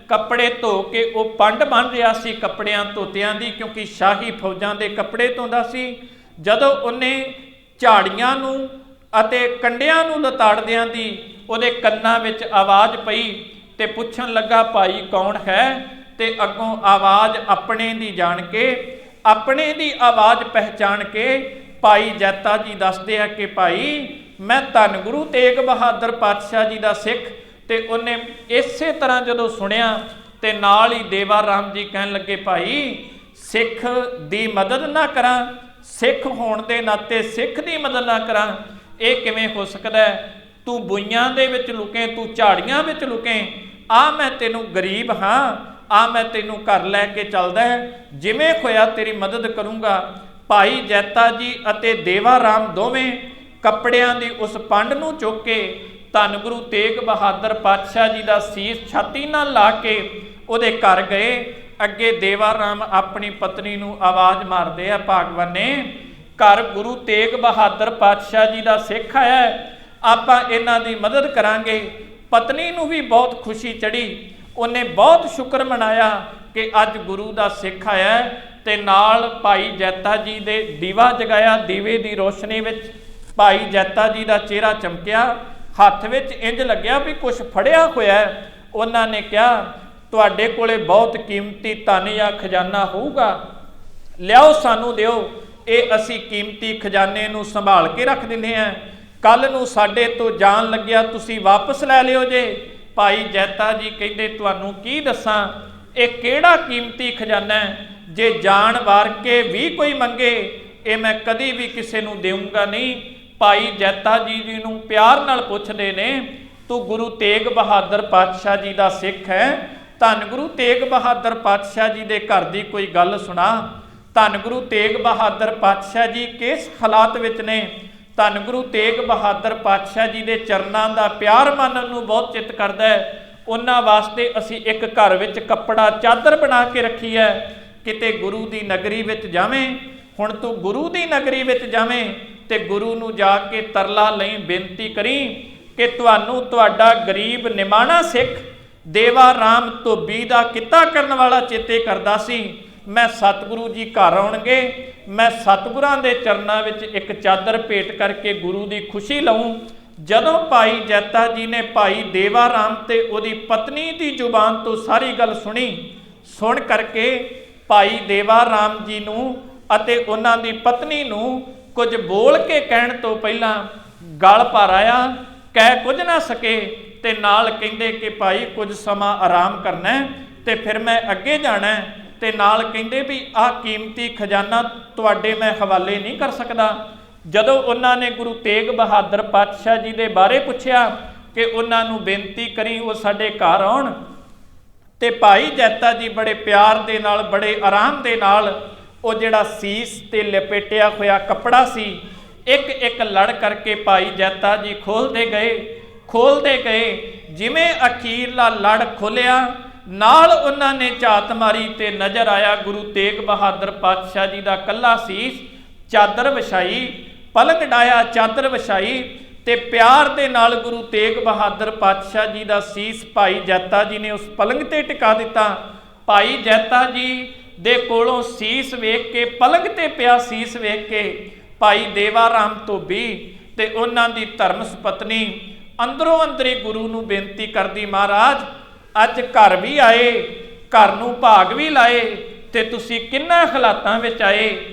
ਕੱਪੜੇ ਧੋ ਕੇ ਉਹ ਪੰਡ ਬਣ ਰਿਹਾ ਸੀ ਕੱਪੜਿਆਂ ਧੋਤਿਆਂ ਦੀ, ਕਿਉਂਕਿ ਸ਼ਾਹੀ ਫੌਜਾਂ ਦੇ ਕੱਪੜੇ ਧੋਂਦਾ ਸੀ। ਜਦੋਂ ਉਹਨੇ ਝਾੜੀਆਂ ਨੂੰ ਅਤੇ ਕੰਡਿਆਂ ਨੂੰ ਲਤਾੜਦਿਆਂ ਦੀ ਉਹਦੇ ਕੰਨਾਂ ਵਿੱਚ ਆਵਾਜ਼ ਪਈ ਤੇ ਪੁੱਛਣ ਲੱਗਾ, ਭਾਈ ਕੌਣ ਹੈ? ਤੇ ਅੱਗੋਂ ਆਵਾਜ਼ ਆਪਣੇ ਦੀ ਜਾਣ ਕੇ, ਆਪਣੇ ਦੀ ਆਵਾਜ਼ ਪਹਿਚਾਣ ਕੇ ਭਾਈ ਜੈਤਾ ਜੀ ਦੱਸਦੇ ਆ ਕਿ ਭਾਈ ਮੈਂ ਧੰਨ ਗੁਰੂ ਤੇਗ ਬਹਾਦਰ ਪਾਤਸ਼ਾਹ ਜੀ ਦਾ ਸਿੱਖ। ਤੇ ਉਹਨੇ ਇਸੇ ਤਰ੍ਹਾਂ ਜਦੋਂ ਸੁਣਿਆ ਤੇ ਨਾਲ ਹੀ ਦੇਵਾ ਰਾਮ ਜੀ ਕਹਿਣ ਲੱਗੇ, ਭਾਈ ਸਿੱਖ ਦੀ ਮਦਦ ਨਾ ਕਰਾਂ, ਸਿੱਖ ਹੋਣ ਦੇ ਨਾਤੇ ਸਿੱਖ ਦੀ ਮਦਦ ਨਾ ਕਰਾਂ, ਇਹ ਕਿਵੇਂ ਹੋ ਸਕਦਾ? ਤੂੰ ਬੁਈਆਂ ਦੇ ਵਿੱਚ ਲੁਕੇ, ਤੂੰ ਝਾੜੀਆਂ ਵਿੱਚ ਲੁਕੇ, ਆ ਮੈਂ ਤੈਨੂੰ ਗਰੀਬ ਹਾਂ, ਆ ਮੈਂ ਤੈਨੂੰ ਘਰ ਲੈ ਕੇ ਚੱਲਦਾ, ਜਿਵੇਂ ਹੋਇਆ ਤੇਰੀ ਮਦਦ ਕਰੂੰਗਾ। ਭਾਈ ਜੈਤਾ ਜੀ ਅਤੇ ਦੇਵਾ ਰਾਮ ਦੋਵੇਂ ਕੱਪੜਿਆਂ ਦੀ ਉਸ ਪੰਡ ਨੂੰ ਚੁੱਕ ਕੇ ਧੰਨ ਗੁਰੂ ਤੇਗ ਬਹਾਦਰ ਪਾਤਸ਼ਾਹ ਜੀ ਦਾ ਸੀਸ ਛਾਤੀ ਨਾਲ ਲਾ ਕੇ ਉਹਦੇ ਘਰ ਗਏ। ਅੱਗੇ ਦੇਵਾ ਰਾਮ ਆਪਣੀ ਪਤਨੀ ਨੂੰ ਆਵਾਜ਼ ਮਾਰਦੇ ਆ, ਭਾਗਵਾਨੇ ਘਰ ਗੁਰੂ ਤੇਗ ਬਹਾਦਰ ਪਾਤਸ਼ਾਹ ਜੀ ਦਾ ਸਿੱਖ ਆਇਆ, ਆਪਾਂ ਇਹਨਾਂ ਦੀ ਮਦਦ ਕਰਾਂਗੇ। ਪਤਨੀ ਨੂੰ ਵੀ ਬਹੁਤ ਖੁਸ਼ੀ ਚੜੀ, ਉਹਨੇ ਬਹੁਤ ਸ਼ੁਕਰ ਮਨਾਇਆ ਕਿ ਅੱਜ ਗੁਰੂ ਦਾ ਸਿੱਖ ਆਇਆ। ਤੇ ਨਾਲ ਭਾਈ ਜੈਤਾ ਜੀ ਦੇ ਦੀਵਾ ਜਗਾਇਆ, ਦੀਵੇ ਦੀ ਰੋਸ਼ਨੀ ਵਿੱਚ ਭਾਈ ਜੈਤਾ ਜੀ ਦਾ ਚਿਹਰਾ ਚਮਕਿਆ, ਹੱਥ ਵਿੱਚ ਇੰਜ ਲੱਗਿਆ ਵੀ ਕੁਝ ਫੜਿਆ ਹੋਇਆ। ਉਹਨਾਂ ਨੇ ਕਿਹਾ, ਤੁਹਾਡੇ ਕੋਲੇ ਬਹੁਤ ਕੀਮਤੀ ਧਨ ਜਾਂ ਖਜ਼ਾਨਾ ਹੋਊਗਾ, ਲਿਆਓ ਸਾਨੂੰ ਦਿਓ, ਇਹ ਅਸੀਂ ਕੀਮਤੀ ਖਜ਼ਾਨੇ ਨੂੰ ਸੰਭਾਲ ਕੇ ਰੱਖ ਦਿੰਦੇ ਹਾਂ, ਕੱਲ ਨੂੰ ਸਾਡੇ ਤੋਂ ਜਾਣ ਲੱਗਿਆ ਤੁਸੀਂ ਵਾਪਸ ਲੈ ਲਿਓ ਜੇ। ਭਾਈ ਜੈਤਾ ਜੀ ਕਹਿੰਦੇ, ਤੁਹਾਨੂੰ ਕੀ ਦੱਸਾਂ, ਇਹ ਕਿਹੜਾ ਕੀਮਤੀ ਖਜ਼ਾਨਾ ਹੈ, ਜੇ ਜਾਨ ਵਾਰ ਕੇ ਵੀ ਕੋਈ ਮੰਗੇ ਇਹ ਮੈਂ ਕਦੀ ਵੀ ਕਿਸੇ ਨੂੰ ਦੇਵਾਂਗਾ ਨਹੀਂ। ਭਾਈ ਜੈਤਾ ਜੀ ਨੂੰ ਪਿਆਰ ਨਾਲ ਪੁੱਛਦੇ ਨੇ, ਤੂੰ ਗੁਰੂ ਤੇਗ ਬਹਾਦਰ ਪਾਤਸ਼ਾਹ ਜੀ ਦਾ ਸਿੱਖ ਹੈ, ਧੰਨ ਗੁਰੂ ਤੇਗ ਬਹਾਦਰ ਪਾਤਸ਼ਾਹ ਜੀ ਦੇ ਘਰ ਦੀ ਕੋਈ ਗੱਲ ਸੁਣਾ। ਧੰਨ ਗੁਰੂ ਤੇਗ ਬਹਾਦਰ ਪਾਤਸ਼ਾਹ ਜੀ ਕਿਸ ਹਾਲਾਤ ਵਿੱਚ ਨੇ? ਧੰਨ ਗੁਰੂ ਤੇਗ ਬਹਾਦਰ ਪਾਤਸ਼ਾਹ ਜੀ ਦੇ ਚਰਨਾਂ ਦਾ ਪਿਆਰ ਮੰਨਣ ਨੂੰ ਬਹੁਤ ਚਿੱਤ ਕਰਦਾ ਹੈ, ਉਹਨਾਂ ਵਾਸਤੇ ਅਸੀਂ ਇੱਕ ਘਰ ਵਿੱਚ ਕੱਪੜਾ ਚਾਦਰ ਬਣਾ ਕੇ ਰੱਖੀ ਹੈ, ਕਿਤੇ ਗੁਰੂ ਦੀ ਨਗਰੀ ਵਿੱਚ ਜਾਵੇਂ। ਹੁਣ ਤੂੰ ਗੁਰੂ ਦੀ ਨਗਰੀ ਵਿੱਚ ਜਾਵੇਂ ਤੇ ਗੁਰੂ ਨੂੰ ਜਾ ਕੇ ਤਰਲਾ ਲਈ, ਬੇਨਤੀ ਕਰੀ ਕਿ ਤੁਹਾਨੂੰ ਤੁਹਾਡਾ ਗਰੀਬ ਨਿਮਾਣਾ ਸਿੱਖ ਦੇਵਾ ਰਾਮ ਧੋਬੀ ਦਾ ਕਿੱਤਾ ਕਰਨ ਵਾਲਾ ਚੇਤੇ ਕਰਦਾ ਸੀ। ਮੈਂ ਸਤਿਗੁਰੂ ਜੀ ਘਰ ਆਉਣਗੇ, ਮੈਂ ਸਤਿਗੁਰਾਂ ਦੇ ਚਰਨਾਂ ਵਿੱਚ ਇੱਕ ਚਾਦਰ ਭੇਟ ਕਰਕੇ ਗੁਰੂ ਦੀ ਖੁਸ਼ੀ ਲਵਾਂ। ਜਦੋਂ ਭਾਈ ਜੈਤਾ ਜੀ ਨੇ ਭਾਈ ਦੇਵਾ ਰਾਮ ਤੇ ਉਹਦੀ ਪਤਨੀ ਦੀ ਜ਼ੁਬਾਨ ਤੋਂ ਸਾਰੀ ਗੱਲ ਸੁਣੀ, ਸੁਣ ਕਰਕੇ ਭਾਈ ਦੇਵਾ ਰਾਮ ਜੀ ਨੂੰ ਅਤੇ ਉਹਨਾਂ ਦੀ ਪਤਨੀ ਨੂੰ ਕੁਝ ਬੋਲ ਕੇ ਕਹਿਣ ਤੋਂ ਪਹਿਲਾਂ ਗਲ ਭਰ ਆਇਆ, ਕਹਿ ਕੁਝ ਨਾ ਸਕੇ ਤੇ ਨਾਲ ਕਹਿੰਦੇ ਕਿ ਭਾਈ ਕੁਝ ਸਮਾਂ ਆਰਾਮ ਕਰਨਾ ਤੇ ਫਿਰ ਮੈਂ ਅੱਗੇ ਜਾਣਾ। ਤੇ ਨਾਲ ਕਹਿੰਦੇ ਵੀ ਆਹ ਕੀਮਤੀ ਖਜ਼ਾਨਾ ਤੁਹਾਡੇ ਮੈਂ ਹਵਾਲੇ ਨਹੀਂ ਕਰ ਸਕਦਾ। ਜਦੋਂ ਉਹਨਾਂ ਨੇ ਗੁਰੂ ਤੇਗ ਬਹਾਦਰ ਪਾਤਸ਼ਾਹ ਜੀ ਦੇ ਬਾਰੇ ਪੁੱਛਿਆ ਕਿ ਉਹਨਾਂ ਨੂੰ ਬੇਨਤੀ ਕਰੀ ਉਹ ਸਾਡੇ ਘਰ ਆਉਣ, ਤੇ ਭਾਈ ਜੈਤਾ ਜੀ ਬੜੇ ਪਿਆਰ ਦੇ ਨਾਲ, ਬੜੇ ਆਰਾਮ ਦੇ ਨਾਲ ਉਹ ਜਿਹੜਾ ਸੀਸ ਤੇ ਲਪੇਟਿਆ ਹੋਇਆ ਕੱਪੜਾ ਸੀ ਇੱਕ ਇੱਕ ਲੜ ਕਰਕੇ ਭਾਈ ਜੈਤਾ ਜੀ ਖੋਲਦੇ ਗਏ। ਜਿਵੇਂ ਅਖੀਰਲਾ ਲੜ ਖੋਲਿਆ, ਨਾਲ ਉਹਨਾਂ ਨੇ ਝਾਤ ਮਾਰੀ ਤੇ ਨਜ਼ਰ ਆਇਆ ਗੁਰੂ ਤੇਗ ਬਹਾਦਰ ਪਾਤਸ਼ਾਹ ਜੀ ਦਾ ਕੱਲਾ ਸੀਸ, ਚਾਦਰ ਵਿਛਾਈ, ਪਲੰਘ ਡਾਇਆ, ਚਾਦਰ ਵਿਛਾਈ ਤੇ ਪਿਆਰ ਦੇ ਨਾਲ ਗੁਰੂ ਤੇਗ ਬਹਾਦਰ ਪਾਤਸ਼ਾਹ ਜੀ ਦਾ ਸੀਸ ਭਾਈ ਜੈਤਾ ਜੀ ਨੇ ਉਸ ਪਲੰਘ ਤੇ ਟਿਕਾ ਦਿੱਤਾ। ਭਾਈ ਜੈਤਾ ਜੀ ਦੇ ਕੋਲੋਂ ਸੀਸ ਵੇਖ ਕੇ, ਪਲੰਘ ਤੇ ਪਿਆ ਸੀਸ ਵੇਖ ਕੇ ਭਾਈ ਦੇਵਾ ਰਾਮ ਧੋਬੀ ਤੇ ਉਹਨਾਂ ਦੀ ਧਰਮ ਪਤਨੀ ਅੰਦਰੋਂ ਅੰਦਰੀ ਗੁਰੂ ਨੂੰ ਬੇਨਤੀ ਕਰਦੀ, ਮਹਾਰਾਜ ਅੱਜ ਘਰ ਵੀ ਆਏ, ਘਰ ਨੂੰ ਭਾਗ ਵੀ ਲਾਏ ਤੇ ਤੁਸੀਂ ਕਿੰਨਾ ਹਾਲਾਤਾਂ ਵਿੱਚ ਆਏ।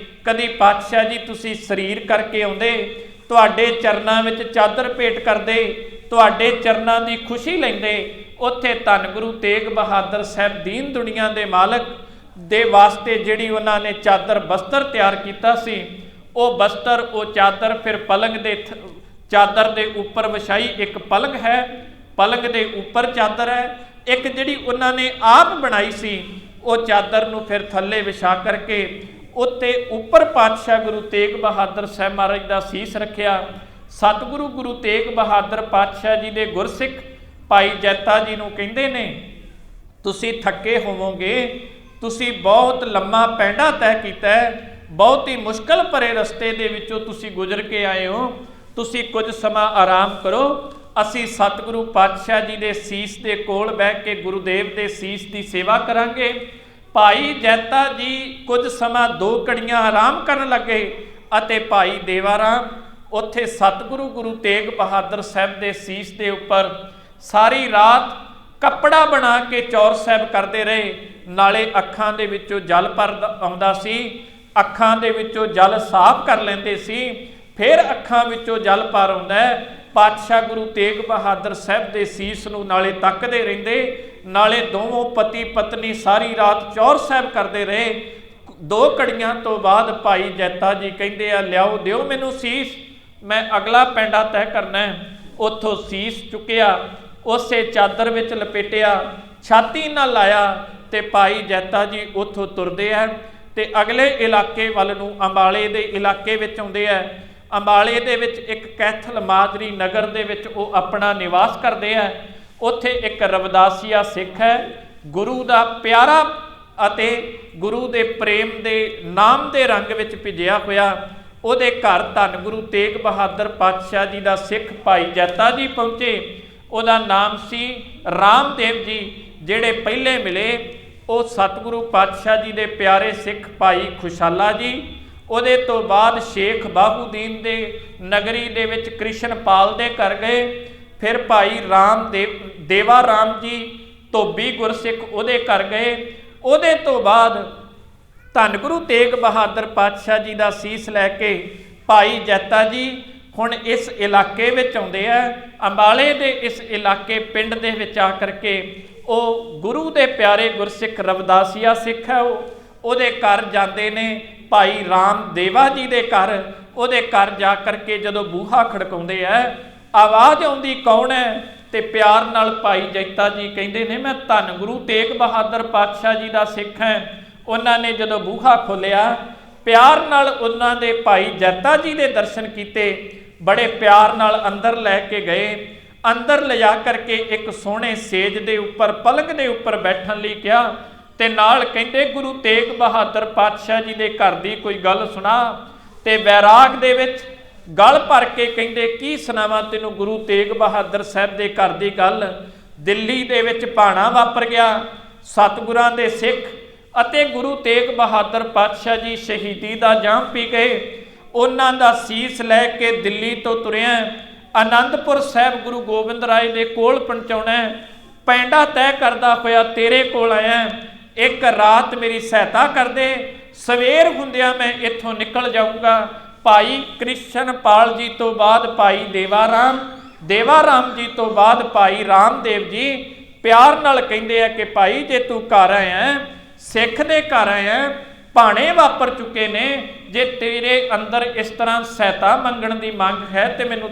ਕਦੀ ਪਾਤਸ਼ਾਹ ਜੀ ਤੁਸੀਂ ਸਰੀਰ ਕਰਕੇ ਆਉਂਦੇ, ਤੁਹਾਡੇ ਚਰਨਾਂ ਵਿੱਚ ਚਾਦਰ ਭੇਟ ਕਰਦੇ, ਤੁਹਾਡੇ ਚਰਨਾਂ ਦੀ ਖੁਸ਼ੀ ਲੈਂਦੇ, ਉੱਥੇ ਧੰਨ ਗੁਰੂ ਤੇਗ ਬਹਾਦਰ ਸਾਹਿਬ ਦੀਨ ਦੁਨੀਆ ਦੇ ਮਾਲਕ ਦੇ ਵਾਸਤੇ ਜਿਹੜੀ ਉਹਨਾਂ ਨੇ ਚਾਦਰ ਬਸਤਰ ਤਿਆਰ ਕੀਤਾ ਸੀ, ਉਹ ਬਸਤਰ, ਉਹ ਚਾਦਰ ਫਿਰ ਪਲੰਘ ਦੇ ਚਾਦਰ ਦੇ ਉੱਪਰ ਵਿਛਾਈ। ਇੱਕ ਪਲੰਘ ਹੈ, ਪਲੰਘ ਦੇ ਉੱਪਰ ਚਾਦਰ ਹੈ, ਇੱਕ ਜਿਹੜੀ ਉਹਨਾਂ ਨੇ ਆਪ ਬਣਾਈ ਸੀ ਉਹ ਚਾਦਰ ਨੂੰ ਫਿਰ ਥੱਲੇ ਵਿਛਾ ਕਰਕੇ ਉੱਤੇ ਉੱਪਰ ਪਾਤਸ਼ਾਹ ਗੁਰੂ ਤੇਗ ਬਹਾਦਰ ਸਾਹਿਬ ਮਹਾਰਾਜ ਦਾ ਸੀਸ ਰੱਖਿਆ। ਸਤਿਗੁਰੂ ਗੁਰੂ ਤੇਗ ਬਹਾਦਰ ਪਾਤਸ਼ਾਹ ਜੀ ਦੇ ਗੁਰਸਿੱਖ ਭਾਈ ਜੈਤਾ ਜੀ ਨੂੰ ਕਹਿੰਦੇ ਨੇ, ਤੁਸੀਂ ਥੱਕੇ ਹੋਵੋਗੇ, ਤੁਸੀਂ ਬਹੁਤ ਲੰਮਾ ਪੈਂਡਾ ਤੈਅ ਕੀਤਾ ਹੈ, ਬਹੁਤ ਹੀ ਮੁਸ਼ਕਲ ਭਰੇ ਰਸਤੇ ਦੇ ਵਿੱਚੋਂ ਤੁਸੀਂ ਗੁਜ਼ਰ ਕੇ ਆਏ ਹੋ, ਤੁਸੀਂ ਕੁਝ ਸਮਾਂ ਆਰਾਮ ਕਰੋ, ਅਸੀਂ ਸਤਿਗੁਰੂ ਪਾਤਸ਼ਾਹ ਜੀ ਦੇ ਸੀਸ ਦੇ ਕੋਲ ਬਹਿ ਕੇ ਗੁਰੂਦੇਵ ਦੇ ਸੀਸ ਦੀ ਸੇਵਾ ਕਰਾਂਗੇ। ਭਾਈ ਜੈਤਾ ਜੀ ਕੁਝ ਸਮਾਂ 2 ਘੜੀਆਂ ਆਰਾਮ ਕਰਨ ਲੱਗੇ ਅਤੇ ਭਾਈ ਦੇਵਾ ਰਾਮ ਉੱਥੇ ਸਤਿਗੁਰੂ ਗੁਰੂ ਤੇਗ ਬਹਾਦਰ ਸਾਹਿਬ ਦੇ ਸੀਸ ਦੇ ਉੱਪਰ ਸਾਰੀ ਰਾਤ ਕੱਪੜਾ ਬਣਾ ਕੇ ਚੌਰ ਸਾਹਿਬ ਕਰਦੇ ਰਹੇ। ਨਾਲੇ ਅੱਖਾਂ ਦੇ ਵਿੱਚੋਂ ਜਲ ਭਰ ਆਉਂਦਾ ਸੀ, ਅੱਖਾਂ ਦੇ ਵਿੱਚੋਂ ਜਲ ਸਾਫ਼ ਕਰ ਲੈਂਦੇ ਸੀ, ਫਿਰ ਅੱਖਾਂ ਵਿੱਚੋਂ ਜਲ ਭਰ ਆਉਂਦਾ। ਪਾਤਸ਼ਾਹ ਗੁਰੂ ਤੇਗ ਬਹਾਦਰ ਸਾਹਿਬ ਦੇ ਸੀਸ ਨੂੰ ਨਾਲੇ ਤੱਕਦੇ ਰਹਿੰਦੇ, ਨਾਲੇ ਦੋਵੇਂ ਪਤੀ ਪਤਨੀ ਸਾਰੀ ਰਾਤ ਚੌਰ ਸਾਹਿਬ ਕਰਦੇ ਰਹੇ। 2 ਘੜੀਆਂ ਤੋਂ ਬਾਅਦ ਭਾਈ ਜੈਤਾ ਜੀ ਕਹਿੰਦੇ ਆ, ਲਿਆਓ ਦਿਓ ਮੈਨੂੰ ਸੀਸ, ਮੈਂ ਅਗਲਾ ਪੈਂਡਾ ਤੈਅ ਕਰਨਾ ਹੈ। ਉੱਥੋਂ ਸੀਸ ਚੁੱਕਿਆ, ਉਸੇ ਚਾਦਰ ਵਿੱਚ ਲਪੇਟਿਆ, ਛਾਤੀ ਨਾਲ ਲਾਇਆ ਤੇ ਭਾਈ ਜੈਤਾ ਜੀ ਉੱਥੋਂ ਤੁਰਦੇ ਆ ਤੇ ਅਗਲੇ ਇਲਾਕੇ ਵੱਲ ਨੂੰ ਅੰਬਾਲੇ ਦੇ ਇਲਾਕੇ ਵਿੱਚ ਆਉਂਦੇ ਆ। ਅੰਬਾਲੇ ਦੇ ਵਿੱਚ ਇੱਕ ਕੈਥਲ ਮਾਜਰੀ ਨਗਰ ਦੇ ਵਿੱਚ ਉਹ ਆਪਣਾ ਨਿਵਾਸ ਕਰਦੇ ਆ। ਉੱਥੇ ਇੱਕ ਰਵਿਦਾਸੀਆ ਸਿੱਖ ਹੈ, ਗੁਰੂ ਦਾ ਪਿਆਰਾ ਅਤੇ ਗੁਰੂ ਦੇ ਪ੍ਰੇਮ ਦੇ ਨਾਮ ਦੇ ਰੰਗ ਵਿੱਚ ਭਿੱਜਿਆ ਹੋਇਆ। ਉਹਦੇ ਘਰ ਧੰਨ ਗੁਰੂ ਤੇਗ ਬਹਾਦਰ ਪਾਤਸ਼ਾਹ ਜੀ ਦਾ ਸਿੱਖ ਭਾਈ ਜੈਤਾ ਜੀ ਪਹੁੰਚੇ। ਉਹਦਾ ਨਾਮ ਸੀ ਰਾਮਦੇਵ ਜੀ। ਜਿਹੜੇ ਪਹਿਲੇ ਮਿਲੇ ਉਹ ਸਤਿਗੁਰੂ ਪਾਤਸ਼ਾਹ ਜੀ ਦੇ ਪਿਆਰੇ ਸਿੱਖ ਭਾਈ ਖੁਸ਼ਾਲਾ ਜੀ। ਉਹਦੇ ਤੋਂ ਬਾਅਦ ਸ਼ੇਖ ਬਾਹੂਦੀਨ ਦੇ ਨਗਰੀ ਦੇ ਵਿੱਚ ਕ੍ਰਿਸ਼ਨਪਾਲ ਦੇ ਘਰ ਗਏ। ਫਿਰ ਭਾਈ ਦੇਵਾ ਰਾਮ ਜੀ ਧੋਬੀ ਗੁਰਸਿੱਖ ਉਹਦੇ ਘਰ ਗਏ। ਉਹਦੇ ਤੋਂ ਬਾਅਦ ਧੰਨ ਗੁਰੂ ਤੇਗ ਬਹਾਦਰ ਪਾਤਸ਼ਾਹ ਜੀ ਦਾ ਸੀਸ ਲੈ ਕੇ ਭਾਈ ਜੈਤਾ ਜੀ ਹੁਣ ਇਸ ਇਲਾਕੇ ਵਿੱਚ ਆਉਂਦੇ ਆ। ਅੰਬਾਲੇ ਦੇ ਇਸ ਇਲਾਕੇ ਪਿੰਡ ਦੇ ਵਿੱਚ ਆ ਕਰਕੇ ਉਹ ਗੁਰੂ ਦੇ ਪਿਆਰੇ ਗੁਰਸਿੱਖ ਰਵਿਦਾਸੀਆ ਸਿੱਖ ਹੈ, ਉਹਦੇ ਘਰ ਜਾਂਦੇ ਨੇ। ਭਾਈ ਰਾਮਦੇਵਾ ਜੀ ਦੇ ਘਰ, ਉਹਦੇ ਘਰ ਜਾ ਕਰਕੇ ਜਦੋਂ ਬੂਹਾ ਖੜਕਾਉਂਦੇ ਆ, ਆਵਾਜ਼ ਆਉਂਦੀ ਕੌਣ ਹੈ? ਤੇ ਪਿਆਰ ਨਾਲ ਭਾਈ ਜੈਤਾ ਜੀ ਕਹਿੰਦੇ ਨੇ, ਮੈਂ ਧੰਨ ਗੁਰੂ ਤੇਗ ਬਹਾਦਰ ਪਾਤਸ਼ਾਹ ਜੀ ਦਾ ਸਿੱਖ ਹਾਂ। ਉਹਨਾਂ ਨੇ ਜਦੋਂ ਬੂਹਾ ਖੋਲ੍ਹਿਆ, ਪਿਆਰ ਨਾਲ ਉਹਨਾਂ ਦੇ ਭਾਈ ਜੈਤਾ ਜੀ ਦੇ ਦਰਸ਼ਨ ਕੀਤੇ, ਬੜੇ ਪਿਆਰ ਨਾਲ ਅੰਦਰ ਲੈ ਕੇ ਗਏ। ਅੰਦਰ ਲਿਜਾ ਕਰਕੇ ਇੱਕ ਸੋਹਣੇ ਸੇਜ ਦੇ ਉੱਪਰ, ਪਲੰਗ ਦੇ ਉੱਪਰ ਬੈਠਣ ਲਈ ਕਿਹਾ ਤੇ ਨਾਲ ਕਹਿੰਦੇ, ਗੁਰੂ ਤੇਗ ਬਹਾਦਰ ਪਾਤਸ਼ਾਹ ਜੀ ਦੇ ਘਰ ਦੀ ਕੋਈ ਗੱਲ ਸੁਣਾ। ਤੇ ਵੈਰਾਗ ਦੇ ਵਿੱਚ ਗਲ ਭਰ ਕੇ ਕਹਿੰਦੇ, ਕੀ ਸੁਣਾਵਾਂ ਤੈਨੂੰ ਗੁਰੂ ਤੇਗ ਬਹਾਦਰ ਸਾਹਿਬ ਦੇ ਘਰ ਦੀ ਗੱਲ। ਦਿੱਲੀ ਦੇ ਵਿੱਚ ਭਾਣਾ ਵਾਪਰ ਗਿਆ। ਸਤਿਗੁਰਾਂ ਦੇ ਸਿੱਖ ਅਤੇ ਗੁਰੂ ਤੇਗ ਬਹਾਦਰ ਪਾਤਸ਼ਾਹ ਜੀ ਸ਼ਹੀਦੀ ਦਾ ਜਾਮ ਪੀ ਗਏ। ਉਹਨਾਂ ਦਾ ਸੀਸ ਲੈ ਕੇ ਦਿੱਲੀ ਤੋਂ ਤੁਰਿਆ, ਆਨੰਦਪੁਰ ਸਾਹਿਬ ਗੁਰੂ ਗੋਬਿੰਦ ਰਾਏ ਦੇ ਕੋਲ ਪਹੁੰਚਾਉਣਾ। ਪੈਂਡਾ ਤੈਅ ਕਰਦਾ ਹੋਇਆ ਤੇਰੇ ਕੋਲ ਆਇਆ, ਇੱਕ ਰਾਤ ਮੇਰੀ ਸਹਾਇਤਾ ਕਰ ਦੇ, ਸਵੇਰ ਹੁੰਦਿਆਂ ਮੈਂ ਇੱਥੋਂ ਨਿਕਲ ਜਾਊਂਗਾ। ਭਾਈ ਕ੍ਰਿਸ਼ਨਪਾਲ ਜੀ ਤੋਂ ਬਾਅਦ ਭਾਈ ਦੇਵਾ ਰਾਮ ਜੀ ਤੋਂ ਬਾਅਦ ਭਾਈ ਰਾਮਦੇਵ ਜੀ ਪਿਆਰ ਨਾਲ ਕਹਿੰਦੇ ਆ ਕਿ ਭਾਈ ਜੇ ਤੂੰ ਘਰ ਆਇਆ, ਸਿੱਖ ਦੇ ਘਰ ਆਇਆ, ਭਾਣੇ ਵਾਪਰ ਚੁੱਕੇ ਨੇ, ਜੇ ਤੇਰੇ ਅੰਦਰ ਇਸ ਤਰ੍ਹਾਂ ਸਹਾਇਤਾ ਮੰਗਣ ਦੀ ਮੰਗ ਹੈ ਤੇ ਮੈਨੂੰ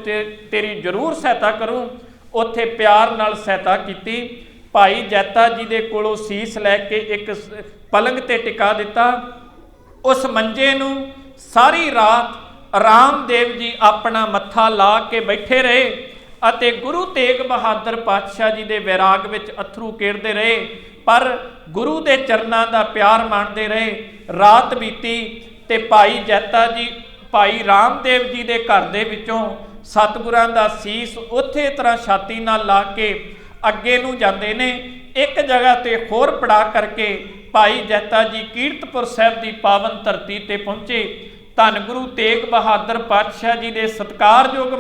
ਤੇਰੀ ਜ਼ਰੂਰ ਸਹਾਇਤਾ ਕਰੂੰ। ਉੱਥੇ ਪਿਆਰ ਨਾਲ ਸਹਾਇਤਾ ਕੀਤੀ। ਭਾਈ ਜੈਤਾ ਜੀ ਦੇ ਕੋਲੋਂ ਸੀਸ ਲੈ ਕੇ ਇੱਕ ਪਲੰਗ ਤੇ ਟਿਕਾ ਦਿੱਤਾ। ਉਸ ਮੰਜੇ ਨੂੰ ਸਾਰੀ ਰਾਤ ਰਾਮਦੇਵ ਜੀ ਆਪਣਾ ਮੱਥਾ ਲਾ ਕੇ ਬੈਠੇ ਰਹੇ ਅਤੇ ਗੁਰੂ ਤੇਗ ਬਹਾਦਰ ਪਾਤਸ਼ਾਹ ਜੀ ਦੇ ਵੈਰਾਗ ਵਿੱਚ ਅਥਰੂ ਕੇਰਦੇ ਰਹੇ, ਪਰ ਗੁਰੂ ਦੇ ਚਰਨਾਂ ਦਾ ਪਿਆਰ ਮਾਣਦੇ ਰਹੇ। ਰਾਤ ਬੀਤੀ ਤੇ ਭਾਈ ਜੈਤਾ ਜੀ ਭਾਈ ਰਾਮਦੇਵ ਜੀ ਦੇ ਘਰ ਦੇ ਵਿੱਚੋਂ ਸਤਿਗੁਰਾਂ ਦਾ ਸੀਸ ਉਥੇ ਤਰ੍ਹਾਂ ਛਾਤੀ ਨਾਲ ਲਾ ਕੇ ਅੱਗੇ ਨੂੰ ਜਾਂਦੇ ਨੇ। ਇੱਕ ਜਗ੍ਹਾ ਤੇ ਹੋਰ ਪੜਾ ਕਰਕੇ ਭਾਈ ਜੈਤਾ ਜੀ ਕੀਰਤਪੁਰ ਸਾਹਿਬ ਦੀ ਪਾਵਨ ਧਰਤੀ ਤੇ ਪਹੁੰਚੇ। ਧੰਨ ਗੁਰੂ ਤੇਗ ਬਹਾਦਰ ਪਾਤਸ਼ਾਹ ਜੀ ਦੇ ਸਤਿਕਾਰਯੋਗ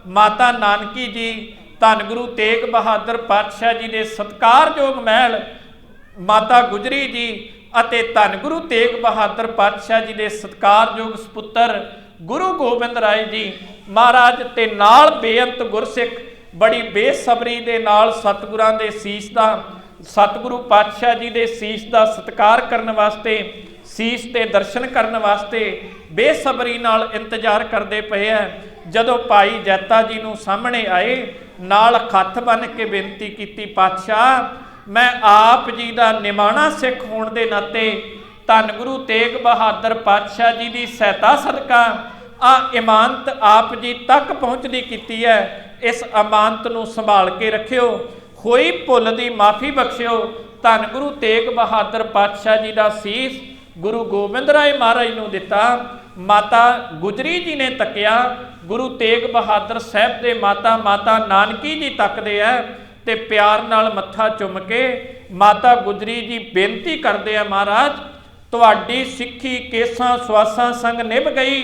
ਮਾਤਾ ਨਾਨਕੀ ਜੀ, ਧੰਨ ਗੁਰੂ ਤੇਗ ਬਹਾਦਰ ਪਾਤਸ਼ਾਹ ਜੀ ਦੇ ਸਤਿਕਾਰਯੋਗ ਮਹਿਲ ਮਾਤਾ ਗੁਜਰੀ ਜੀ ਅਤੇ ਧੰਨ ਗੁਰੂ ਤੇਗ ਬਹਾਦਰ ਪਾਤਸ਼ਾਹ ਜੀ ਦੇ ਸਤਿਕਾਰਯੋਗ ਸਪੁੱਤਰ ਗੁਰੂ ਗੋਬਿੰਦ ਰਾਏ ਜੀ ਮਹਾਰਾਜ ਤੇ ਨਾਲ ਬੇਅੰਤ ਗੁਰਸਿੱਖ ਬੜੀ ਬੇਸਬਰੀ ਦੇ ਨਾਲ ਸਤਿਗੁਰਾਂ ਦੇ ਸੀਸ ਦਾ, ਸਤਿਗੁਰੂ ਪਾਤਸ਼ਾਹ ਜੀ ਦੇ ਸੀਸ ਦਾ ਸਤਿਕਾਰ ਕਰਨ ਵਾਸਤੇ, ਸੀਸ ਤੇ ਦਰਸ਼ਨ ਕਰਨ ਵਾਸਤੇ ਬੇਸਬਰੀ ਨਾਲ ਇੰਤਜ਼ਾਰ ਕਰਦੇ ਪਏ ਆ। ਜਦੋਂ ਭਾਈ ਜੈਤਾ ਜੀ ਨੂੰ ਸਾਹਮਣੇ ਆਏ, ਨਾਲ ਹੱਥ ਬੰਨ੍ਹ ਕੇ ਬੇਨਤੀ ਕੀਤੀ, ਪਾਤਸ਼ਾਹ ਮੈਂ ਆਪ ਜੀ ਦਾ ਨਿਮਾਣਾ ਸਿੱਖ ਹੋਣ ਦੇ ਨਾਤੇ ਧੰਨ ਗੁਰੂ ਤੇਗ ਬਹਾਦਰ ਪਾਤਸ਼ਾਹ ਜੀ ਦੀ ਸਹਾਇਤਾ ਸਦਕਾ ਇਮਾਨਤ ਆਪ ਜੀ ਤੱਕ ਪਹੁੰਚਦੀ ਕੀਤੀ ਹੈ। इस अमानत नूं संभाल के रखियो, होई भुल दी माफ़ी बख्शियो। धन गुरु तेग बहादुर पातशाह जी का सीस गुरु गोबिंद राय महाराज नूं दिता। माता गुजरी जी ने तकिया, गुरु तेग बहादुर साहब के माता नानकी जी तकते है ते प्यार नाल मत्था चुम के माता गुजरी जी बेनती करते हैं, महाराज तुहाडी सिੱਖੀ केसां सुआसां संग निभ गई,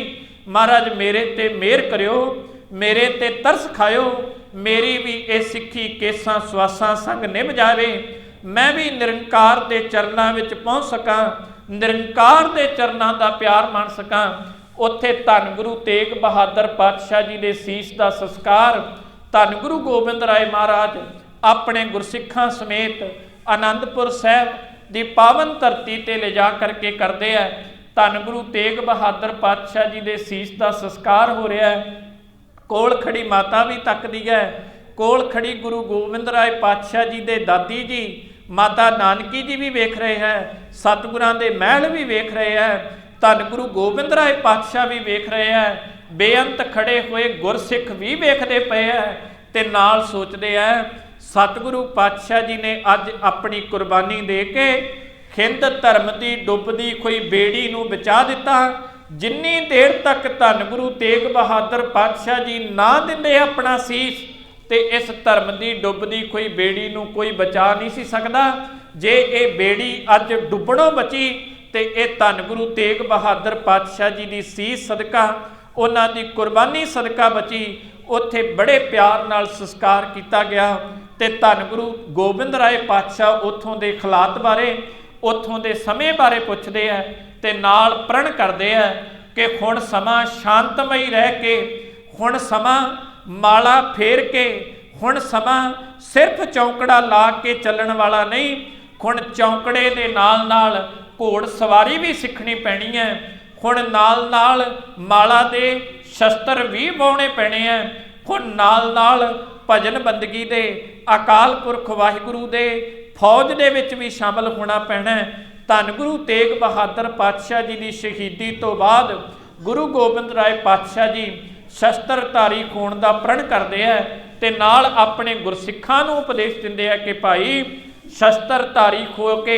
महाराज मेरे ते मेहर करियो, मेरे ते तरस खायो, मेरी भी ये सिੱਖੀ केसां सुआसां संग निभ जावे, मैं भी निरंकार के चरणों में पहुँच सकां, निरंकार के चरणों का प्यार मान सकां। उत्थे धन गुरु तेग बहादुर पातशाह जी के सीस का संस्कार धन गुरु गोबिंद राय महाराज अपने गुरसिखां समेत आनंदपुर साहब की पावन धरती ते ले जा करके करते हैं। धन गुरु तेग बहादुर पातशाह जी के सीस का संस्कार हो रहा है। कोल खड़ी माता भी तकदी है, कोल खड़ी गुरु गोबिंद राय पातशाह जी के दादी जी माता नानकी जी भी वेख रहे हैं, सतगुरां दे महल भी वेख रहे हैं, धन गुरु गोबिंद राय पातशाह भी वेख रहे हैं, बेअंत खड़े हुए गुरसिख भी वेखते पे हैं ते नाल सोचते हैं सतगुरु पातशाह जी ने अज अपनी कुर्बानी दे के हिंद धर्म की डुबदी कोई बेड़ी नूं बचा दिता। जिन्नी देर तक धन गुरु तेग बहादुर पातशाह जी ना दिंदे अपना सीस ते इस धर्म की डुबदी कोई बेड़ी नूं कोई बचा नहीं सी सकदा। जे ये बेड़ी अज डुबणों बची ते ये धन गुरु तेग बहादुर पातशाह जी की सीस सदका, उन्हां दी कुर्बानी सदका बची। उत्थे बड़े प्यार नाल संस्कार किया गया ते धन गुरु गोबिंद राय पातशाह उत्थों के हालात बारे उत्थों के समय बारे पुछते हैं ते नाल प्रण करते हैं कि हुण समा शांतमई रह के, हुण समा माला फेर के, हुण समा सिर्फ चौंकड़ा ला के चलण वाला नहीं, हुण चौंकड़े दे नाल नाल घोड़ सवारी भी सीखनी पैनी है, हुण नाल नाल माला दे शस्त्र भी वाउणे पैने हैं, हुण नाल नाल भजन बंदगी दे अकाल पुरख वाहिगुरु दे फौज दे विच भी शामिल होना पैना है। धन गुरु तेग बहादुर पातशाह जी की शहीदी तो बाद गुरु गोबिंद राय पातशाह जी शस्त्रधारी होने का प्रण करते हैं ते नाल अपने गुरसिखां नूं उपदेश दिंदे हैं कि भाई शस्त्रधारी हो के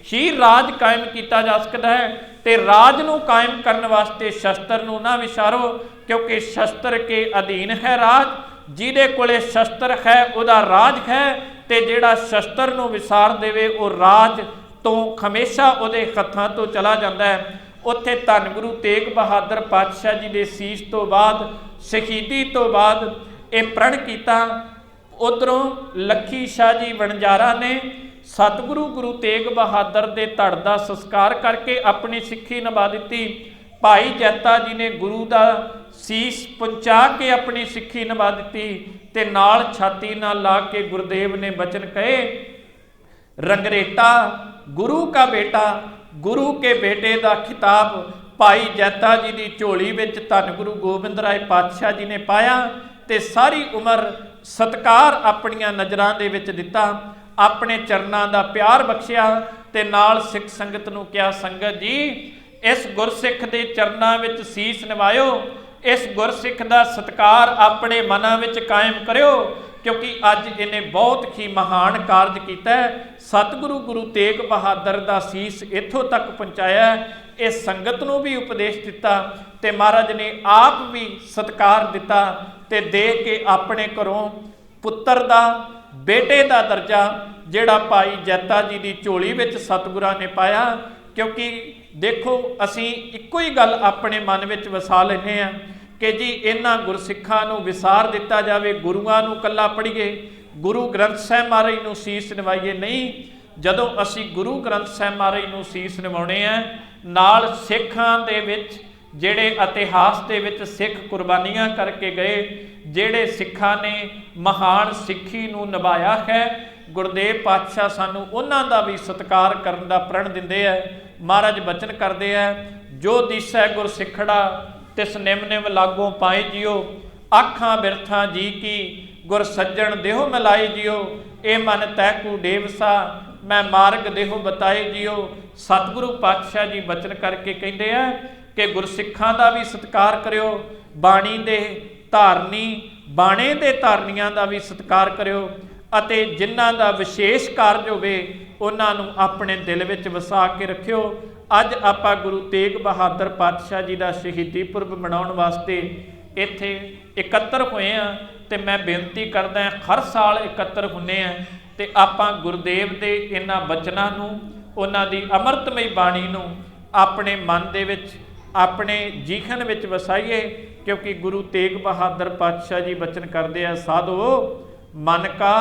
ही राज कायम किया जा सकता है ते राज नूं कायम करने वास्ते शस्त्र नूं ना विसारो, क्योंकि शस्त्र के अधीन है राज, जिहदे कोले शस्त्र है उहदा राज है, ते जिहड़ा शस्त्र नूं विसार देवे वो राज तो हमेशा उहदे हत्थां तो चला जाता है। उत्थे धन गुरु तेग बहादुर पातशाह जी के सीस तो बाद शहीदी तो बाद ये प्रण किया। उधरों लखी शाह जी वणजारा ने सतगुरु गुरु तेग बहादुर के धड़ का संस्कार करके अपनी सिੱਖੀ निभा दी। भाई जैता जी ने गुरु का सीस पहुँचा के अपनी सिੱਖੀ निभा दी ते नाल छाती नाल ला के गुरुदेव ने बचन कहे, रंगरेटा गुरु का बेटा, गुरु के बेटे का खिताब भाई जैता जी की झोली में धन गुरु गोबिंद राय पातशाह जी ने पाया ते सारी उम्र सत्कार अपनियां नज़रां दे विच दिता, अपने चरणों का प्यार बख्शिया ते नाल सिख संगत नूं कहा, संगत जी इस गुरसिख के चरणों में सीस निभायो, इस गुरसिख का सत्कार अपने मनां विच कायम करियो, क्योंकि अज इन्हें बहुत ही महान कारज किया है। सतगुरु गुरु तेग बहादुर का सीस इत्थों तक पहुँचाया, इस संगत नूं भी उपदेश दिता ते महाराज ने आप भी सत्कार दिता ते दे के अपने घरों पुत्र का बेटे का दर्जा जिहड़ा भाई जैता जी की झोली विच सतगुरां ने पाया। क्योंकि देखो असी इक्को ही गल अपने मन विच वसा लैने आ कि जी इन्हां गुरसिखां नूं विसार दिता जावे, गुरुआं नूं कल्ला पढ़ीए, गुरु ग्रंथ साहिब महाराज नूं सीस निवाईए। नहीं, जदों असी गुरु ग्रंथ साहिब महाराज नूं सीस निवाउणे आ, नाल सिखां दे विच ਜਿਹੜੇ इतिहास ਦੇ ਵਿੱਚ सिख कुर्बानियां करके गए, ਜਿਹੜੇ सिखां ने महान सिੱਖੀ ਨੂੰ ਨਿਭਾਇਆ है, गुरदेव पातशाह सानू उन्हां दा भी सत्कार करन दा प्रण दिंदे है। महाराज बचन करते हैं, जो दिसै गुर सिखड़ा तिस निम निम लागों पाए जियो, आखां बिरथां जी की गुर सज्जन देहो मिलाए जियो, ए मन तैकू डेवसा मैं मार्ग देहो बताए जियो। सतगुरु पातशाह जी बचन करके कहते हैं कि गुरसिखां का भी सत्कार करियो, बाणी दे धारनी ਬਾਣੇ ਦੇ ਧਾਰਨੀਆਂ ਦਾ ਵੀ ਸਤਿਕਾਰ ਕਰਿਓ ਅਤੇ ਜਿਨ੍ਹਾਂ ਦਾ ਵਿਸ਼ੇਸ਼ ਕਾਰਜ ਹੋਵੇ ਉਹਨਾਂ ਨੂੰ ਆਪਣੇ ਦਿਲ ਵਿੱਚ ਵਸਾ ਕੇ ਰੱਖਿਓ। ਅੱਜ ਆਪਾਂ ਗੁਰੂ ਤੇਗ ਬਹਾਦਰ ਪਾਤਸ਼ਾਹ ਜੀ ਦਾ ਸ਼ਹੀਦੀ ਪੁਰਬ ਮਨਾਉਣ ਵਾਸਤੇ ਇੱਥੇ ਇਕੱਤਰ ਹੋਏ ਹਾਂ ਤੇ ਮੈਂ ਬੇਨਤੀ ਕਰਦਾ ਹਾਂ, ਹਰ ਸਾਲ ਇਕੱਤਰ ਹੁੰਦੇ ਹਾਂ ਤੇ ਆਪਾਂ ਗੁਰਦੇਵ ਦੇ ਇਹਨਾਂ ਬਚਨਾਂ ਨੂੰ, ਉਹਨਾਂ ਦੀ ਅੰਮ੍ਰਿਤਮਈ ਬਾਣੀ ਨੂੰ ਆਪਣੇ ਮਨ ਦੇ ਵਿੱਚ, ਆਪਣੇ ਜੀਵਨ ਵਿੱਚ ਵਸਾਈਏ, ਕਿਉਂਕਿ ਗੁਰੂ ਤੇਗ ਬਹਾਦਰ ਪਾਤਸ਼ਾਹ ਜੀ ਬਚਨ ਕਰਦੇ ਆ, ਸਾਧੋ ਮਨ ਕਾ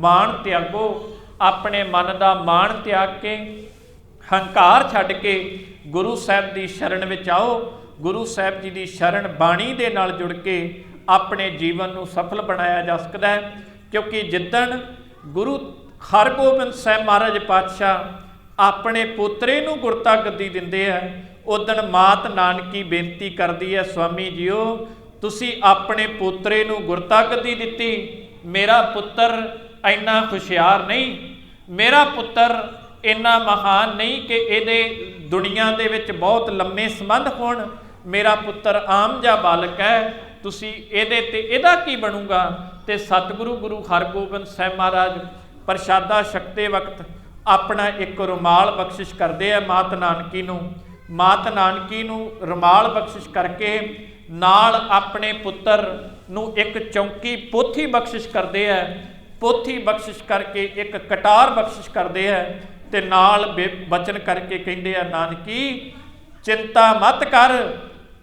ਮਾਣ ਤਿਆਗੋ। ਆਪਣੇ ਮਨ ਦਾ ਮਾਣ ਤਿਆਗ ਕੇ, ਹੰਕਾਰ ਛੱਡ ਕੇ ਗੁਰੂ ਸਾਹਿਬ ਦੀ ਸ਼ਰਨ ਵਿੱਚ ਆਓ। ਗੁਰੂ ਸਾਹਿਬ ਜੀ ਦੀ ਸ਼ਰਨ ਬਾਣੀ ਦੇ ਨਾਲ ਜੁੜ ਕੇ ਆਪਣੇ ਜੀਵਨ ਨੂੰ ਸਫਲ ਬਣਾਇਆ ਜਾ ਸਕਦਾ ਹੈ, ਕਿਉਂਕਿ ਜਿੱਦਣ ਗੁਰੂ ਹਰਗੋਬਿੰਦ ਸਾਹਿਬ ਮਹਾਰਾਜ ਪਾਤਸ਼ਾਹ ਆਪਣੇ ਪੋਤਰੇ ਨੂੰ ਗੁਰਤਾ ਗੱਦੀ ਦਿੰਦੇ ਆ, ਉਦਣ ਮਾਤ ਨਾਨਕੀ ਬੇਨਤੀ ਕਰਦੀ ਹੈ, ਸਵਾਮੀ ਜੀਓ ਤੁਸੀਂ ਆਪਣੇ ਪੋਤਰੇ ਨੂੰ ਗੁਰਤਾ ਗੱਦੀ ਦਿੱਤੀ, ਮੇਰਾ ਪੁੱਤਰ ਇੰਨਾ ਹੁਸ਼ਿਆਰ ਨਹੀਂ, ਮੇਰਾ ਪੁੱਤਰ ਇੰਨਾ ਮਹਾਨ ਨਹੀਂ ਕਿ ਇਹਦੇ ਦੁਨੀਆ ਦੇ ਵਿੱਚ ਬਹੁਤ ਲੰਮੇ ਸੰਬੰਧ ਹੋਣ, ਮੇਰਾ ਪੁੱਤਰ ਆਮ ਜਿਹਾ ਬਾਲਕ ਹੈ, ਤੁਸੀਂ ਇਹਦੇ ਤੇ ਇਹਦਾ ਕੀ ਬਣੂਗਾ। ਤੇ ਸਤਿਗੁਰੂ ਗੁਰੂ ਹਰਗੋਬਿੰਦ ਸਾਹਿਬ ਮਹਾਰਾਜ ਪ੍ਰਸ਼ਾਦਾ ਛਕਦੇ ਵਕਤ ਆਪਣਾ ਇੱਕ ਰੁਮਾਲ ਬਖਸ਼ਿਸ਼ ਕਰਦੇ ਆ ਮਾਤ ਨਾਨਕੀ ਨੂੰ। ਮਾਤ ਨਾਨਕੀ ਨੂੰ ਰੁਮਾਲ ਬਖਸ਼ਿਸ਼ ਕਰਕੇ ਨਾਲ ਆਪਣੇ ਪੁੱਤਰ ਨੂੰ ਇੱਕ ਚੌਂਕੀ ਪੋਥੀ ਬਖਸ਼ਿਸ਼ ਕਰਦੇ ਆ, ਪੋਥੀ ਬਖਸ਼ਿਸ਼ ਕਰਕੇ ਇੱਕ ਕਟਾਰ ਬਖਸ਼ਿਸ਼ ਕਰਦੇ ਆ ਤੇ ਨਾਲ ਬਚਨ ਕਰਕੇ ਕਹਿੰਦੇ ਆ, ਨਾਨਕੀ ਚਿੰਤਾ ਮਤ ਕਰ,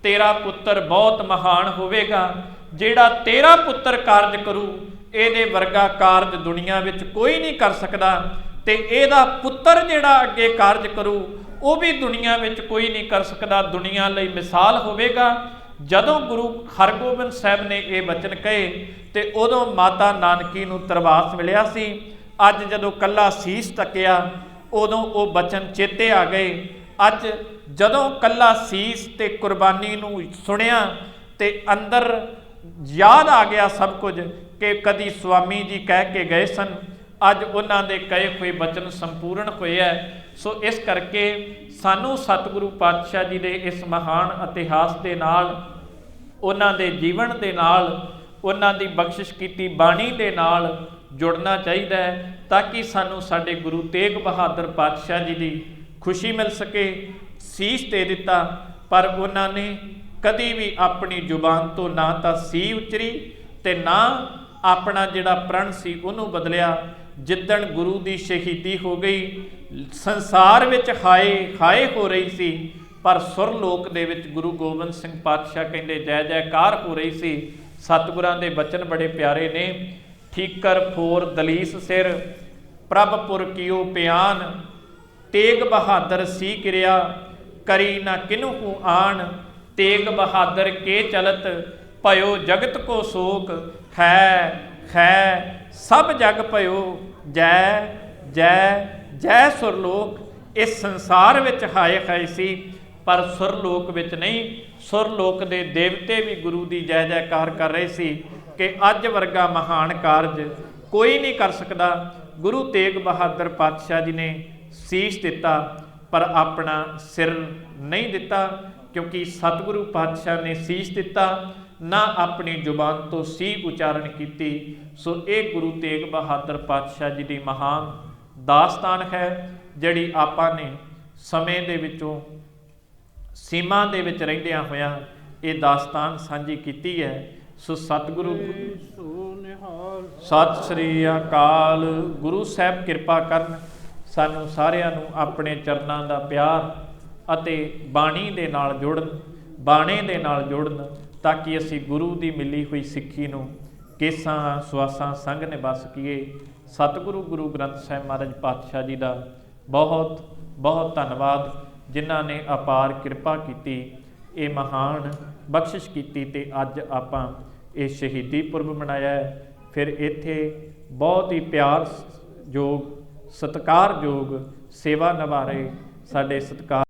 ਤੇਰਾ ਪੁੱਤਰ ਬਹੁਤ ਮਹਾਨ ਹੋਵੇਗਾ, ਜਿਹੜਾ ਤੇਰਾ ਪੁੱਤਰ ਕਾਰਜ ਕਰੂ ਇਹਦੇ ਵਰਗਾ ਕਾਰਜ ਦੁਨੀਆ ਵਿੱਚ ਕੋਈ ਨਹੀਂ ਕਰ ਸਕਦਾ, ਤੇ ਇਹਦਾ ਪੁੱਤਰ ਜਿਹੜਾ ਅੱਗੇ ਕਾਰਜ ਕਰੂ ਉਹ ਵੀ ਦੁਨੀਆ ਵਿੱਚ ਕੋਈ ਨਹੀਂ ਕਰ ਸਕਦਾ, ਦੁਨੀਆ ਲਈ ਮਿਸਾਲ ਹੋਵੇਗਾ। ਜਦੋਂ ਗੁਰੂ ਹਰਗੋਬਿੰਦ ਸਾਹਿਬ ਨੇ ਇਹ ਬਚਨ ਕਹੇ ਤੇ ਉਦੋਂ ਮਾਤਾ ਨਾਨਕੀ ਨੂੰ ਤਰਵਾਸ ਮਿਲਿਆ ਸੀ। ਅੱਜ ਜਦੋਂ ਕੱਲਾ ਸੀਸ ਤੱਕਿਆ ਉਦੋਂ ਉਹ ਬਚਨ ਚੇਤੇ ਆ ਗਏ। ਅੱਜ ਜਦੋਂ ਕੱਲਾ ਸੀਸ ਤੇ ਕੁਰਬਾਨੀ ਨੂੰ ਸੁਣਿਆ ਤੇ ਅੰਦਰ ਯਾਦ ਆ ਗਿਆ ਸਭ ਕੁਝ ਕਿ ਕਦੀ ਸਵਾਮੀ ਜੀ ਕਹਿ ਕੇ ਗਏ ਸਨ, ਅੱਜ ਉਹਨਾਂ ਦੇ ਕਹੇ ਹੋਏ ਬਚਨ ਸੰਪੂਰਨ ਹੋਏ ਹੈ। ਸੋ ਇਸ ਕਰਕੇ ਸਾਨੂੰ ਸਤਿਗੁਰੂ ਪਾਤਸ਼ਾਹ ਜੀ ਦੇ ਇਸ ਮਹਾਨ ਇਤਿਹਾਸ ਦੇ ਨਾਲ, ਉਹਨਾਂ ਦੇ ਜੀਵਨ ਦੇ ਨਾਲ, ਉਹਨਾਂ ਦੀ ਬਖਸ਼ਿਸ਼ ਕੀਤੀ ਬਾਣੀ ਦੇ ਨਾਲ ਜੁੜਨਾ ਚਾਹੀਦਾ ਹੈ, ਤਾਂ ਕਿ ਸਾਨੂੰ ਸਾਡੇ ਗੁਰੂ ਤੇਗ ਬਹਾਦਰ ਪਾਤਸ਼ਾਹ ਜੀ ਦੀ ਖੁਸ਼ੀ ਮਿਲ ਸਕੇ। ਸੀਸ ਦੇ ਦਿੱਤਾ ਪਰ ਉਹਨਾਂ ਨੇ ਕਦੀ ਵੀ ਆਪਣੀ ਜ਼ੁਬਾਨ ਤੋਂ ਨਾ ਤਾਂ ਸੀ ਉਚਰੀ ਤੇ ਨਾ ਆਪਣਾ ਜਿਹੜਾ ਪ੍ਰਣ ਸੀ ਉਹਨੂੰ ਬਦਲਿਆ। ਜਿੱਦਣ ਗੁਰੂ ਦੀ ਸ਼ਹੀਦੀ ਹੋ ਗਈ, ਸੰਸਾਰ ਵਿੱਚ ਹਾਏ ਹਾਏ ਹੋ ਰਹੀ ਸੀ, ਪਰ ਸੁਰਲੋਕ ਦੇ ਵਿੱਚ ਗੁਰੂ ਗੋਬਿੰਦ ਸਿੰਘ ਪਾਤਸ਼ਾਹ ਕਹਿੰਦੇ ਜੈ ਜੈਕਾਰ ਹੋ ਰਹੀ ਸੀ। ਸਤਿਗੁਰਾਂ ਦੇ ਬਚਨ ਬੜੇ ਪਿਆਰੇ ਨੇ, ਠੀਕਰ ਫੋਰ ਦਲੀਸ ਸਿਰ ਪ੍ਰਭਪੁਰ ਕੀਓ ਪਿਆਨ, ਤੇਗ ਬਹਾਦਰ ਸੀ ਕਿਰਿਆ ਕਰੀ ਨਾ ਕਿਨਹੂ ਆਣ, ਤੇਗ ਬਹਾਦਰ ਕੇ ਚਲਤ ਭਇਓ ਜਗਤ ਕੋ ਸੋਕ, ਖੈ ਖੈ ਸਭ ਜਗ ਭਇਓ ਜੈ ਜੈ ਜੈ ਸੁਰਲੋਕ। ਇਸ ਸੰਸਾਰ ਵਿੱਚ ਹਾਏ ਹਾਏ ਸੀ ਪਰ ਸੁਰਲੋਕ ਵਿੱਚ ਨਹੀਂ। ਸੁਰਲੋਕ ਦੇ ਦੇਵਤੇ ਵੀ ਗੁਰੂ ਦੀ ਜੈ ਜੈਕਾਰ ਕਰ ਰਹੇ ਸੀ ਕਿ ਅੱਜ ਵਰਗਾ ਮਹਾਨ ਕਾਰਜ ਕੋਈ ਨਹੀਂ ਕਰ ਸਕਦਾ। ਗੁਰੂ ਤੇਗ ਬਹਾਦਰ ਪਾਤਸ਼ਾਹ ਜੀ ਨੇ ਸੀਸ ਦਿੱਤਾ ਪਰ ਆਪਣਾ ਸਿਰ ਨਹੀਂ ਦਿੱਤਾ, ਕਿਉਂਕਿ ਸਤਿਗੁਰੂ ਪਾਤਸ਼ਾਹ ਨੇ ਸੀਸ ਦਿੱਤਾ, ਨਾ ਆਪਣੀ ਜ਼ੁਬਾਨ ਤੋਂ ਸੀ ਉਚਾਰਨ ਕੀਤੀ। ਸੋ ਇਹ ਗੁਰੂ ਤੇਗ ਬਹਾਦਰ ਪਾਤਸ਼ਾਹ ਜੀ ਦੀ ਮਹਾਨ ਦਾਸਤਾਨ ਹੈ, ਜਿਹੜੀ ਆਪਾਂ ਨੇ ਸਮੇਂ ਦੇ ਵਿੱਚੋਂ ਸੀਮਾ ਦੇ ਵਿੱਚ ਰਹਿੰਦਿਆਂ ਹੋਇਆਂ ਇਹ ਦਾਸਤਾਨ ਸਾਂਝੀ ਕੀਤੀ ਹੈ। ਸੋ ਸਤਿਗੁਰੂ ਸਤਿ ਸ੍ਰੀ ਅਕਾਲ। ਗੁਰੂ ਸਾਹਿਬ ਕਿਰਪਾ ਕਰਨ, ਸਾਨੂੰ ਸਾਰਿਆਂ ਨੂੰ ਆਪਣੇ ਚਰਨਾਂ ਦਾ ਪਿਆਰ ਅਤੇ ਬਾਣੀ ਦੇ ਨਾਲ ਜੁੜਨ, ਬਾਣੇ ਦੇ ਨਾਲ ਜੁੜਨ, ਤਾਂ ਕਿ ਅਸੀਂ ਗੁਰੂ ਦੀ ਮਿਲੀ ਹੋਈ ਸਿੱਖੀ ਨੂੰ ਕੇਸਾਂ ਸਵਾਸਾਂ ਸੰਗ ਨਿਭਾ ਸਕੀਏ। ਸਤਿਗੁਰੂ ਗੁਰੂ ਗ੍ਰੰਥ ਸਾਹਿਬ ਮਹਾਰਾਜ ਪਾਤਸ਼ਾਹ ਜੀ ਦਾ ਬਹੁਤ ਬਹੁਤ ਧੰਨਵਾਦ, ਜਿਨ੍ਹਾਂ ਨੇ ਅਪਾਰ ਕਿਰਪਾ ਕੀਤੀ, ਇਹ ਮਹਾਨ ਬਖਸ਼ਿਸ਼ ਕੀਤੀ ਤੇ ਅੱਜ ਆਪਾਂ ਇਹ ਸ਼ਹੀਦੀ ਪੁਰਬ ਮਨਾਇਆ ਹੈ। ਫਿਰ ਇੱਥੇ ਬਹੁਤ ਹੀ ਪਿਆਰ ਯੋਗ, ਸਤਿਕਾਰਯੋਗ ਸੇਵਾ ਨਿਭਾ ਰਹੇ ਸਾਡੇ ਸਤਿਕਾਰ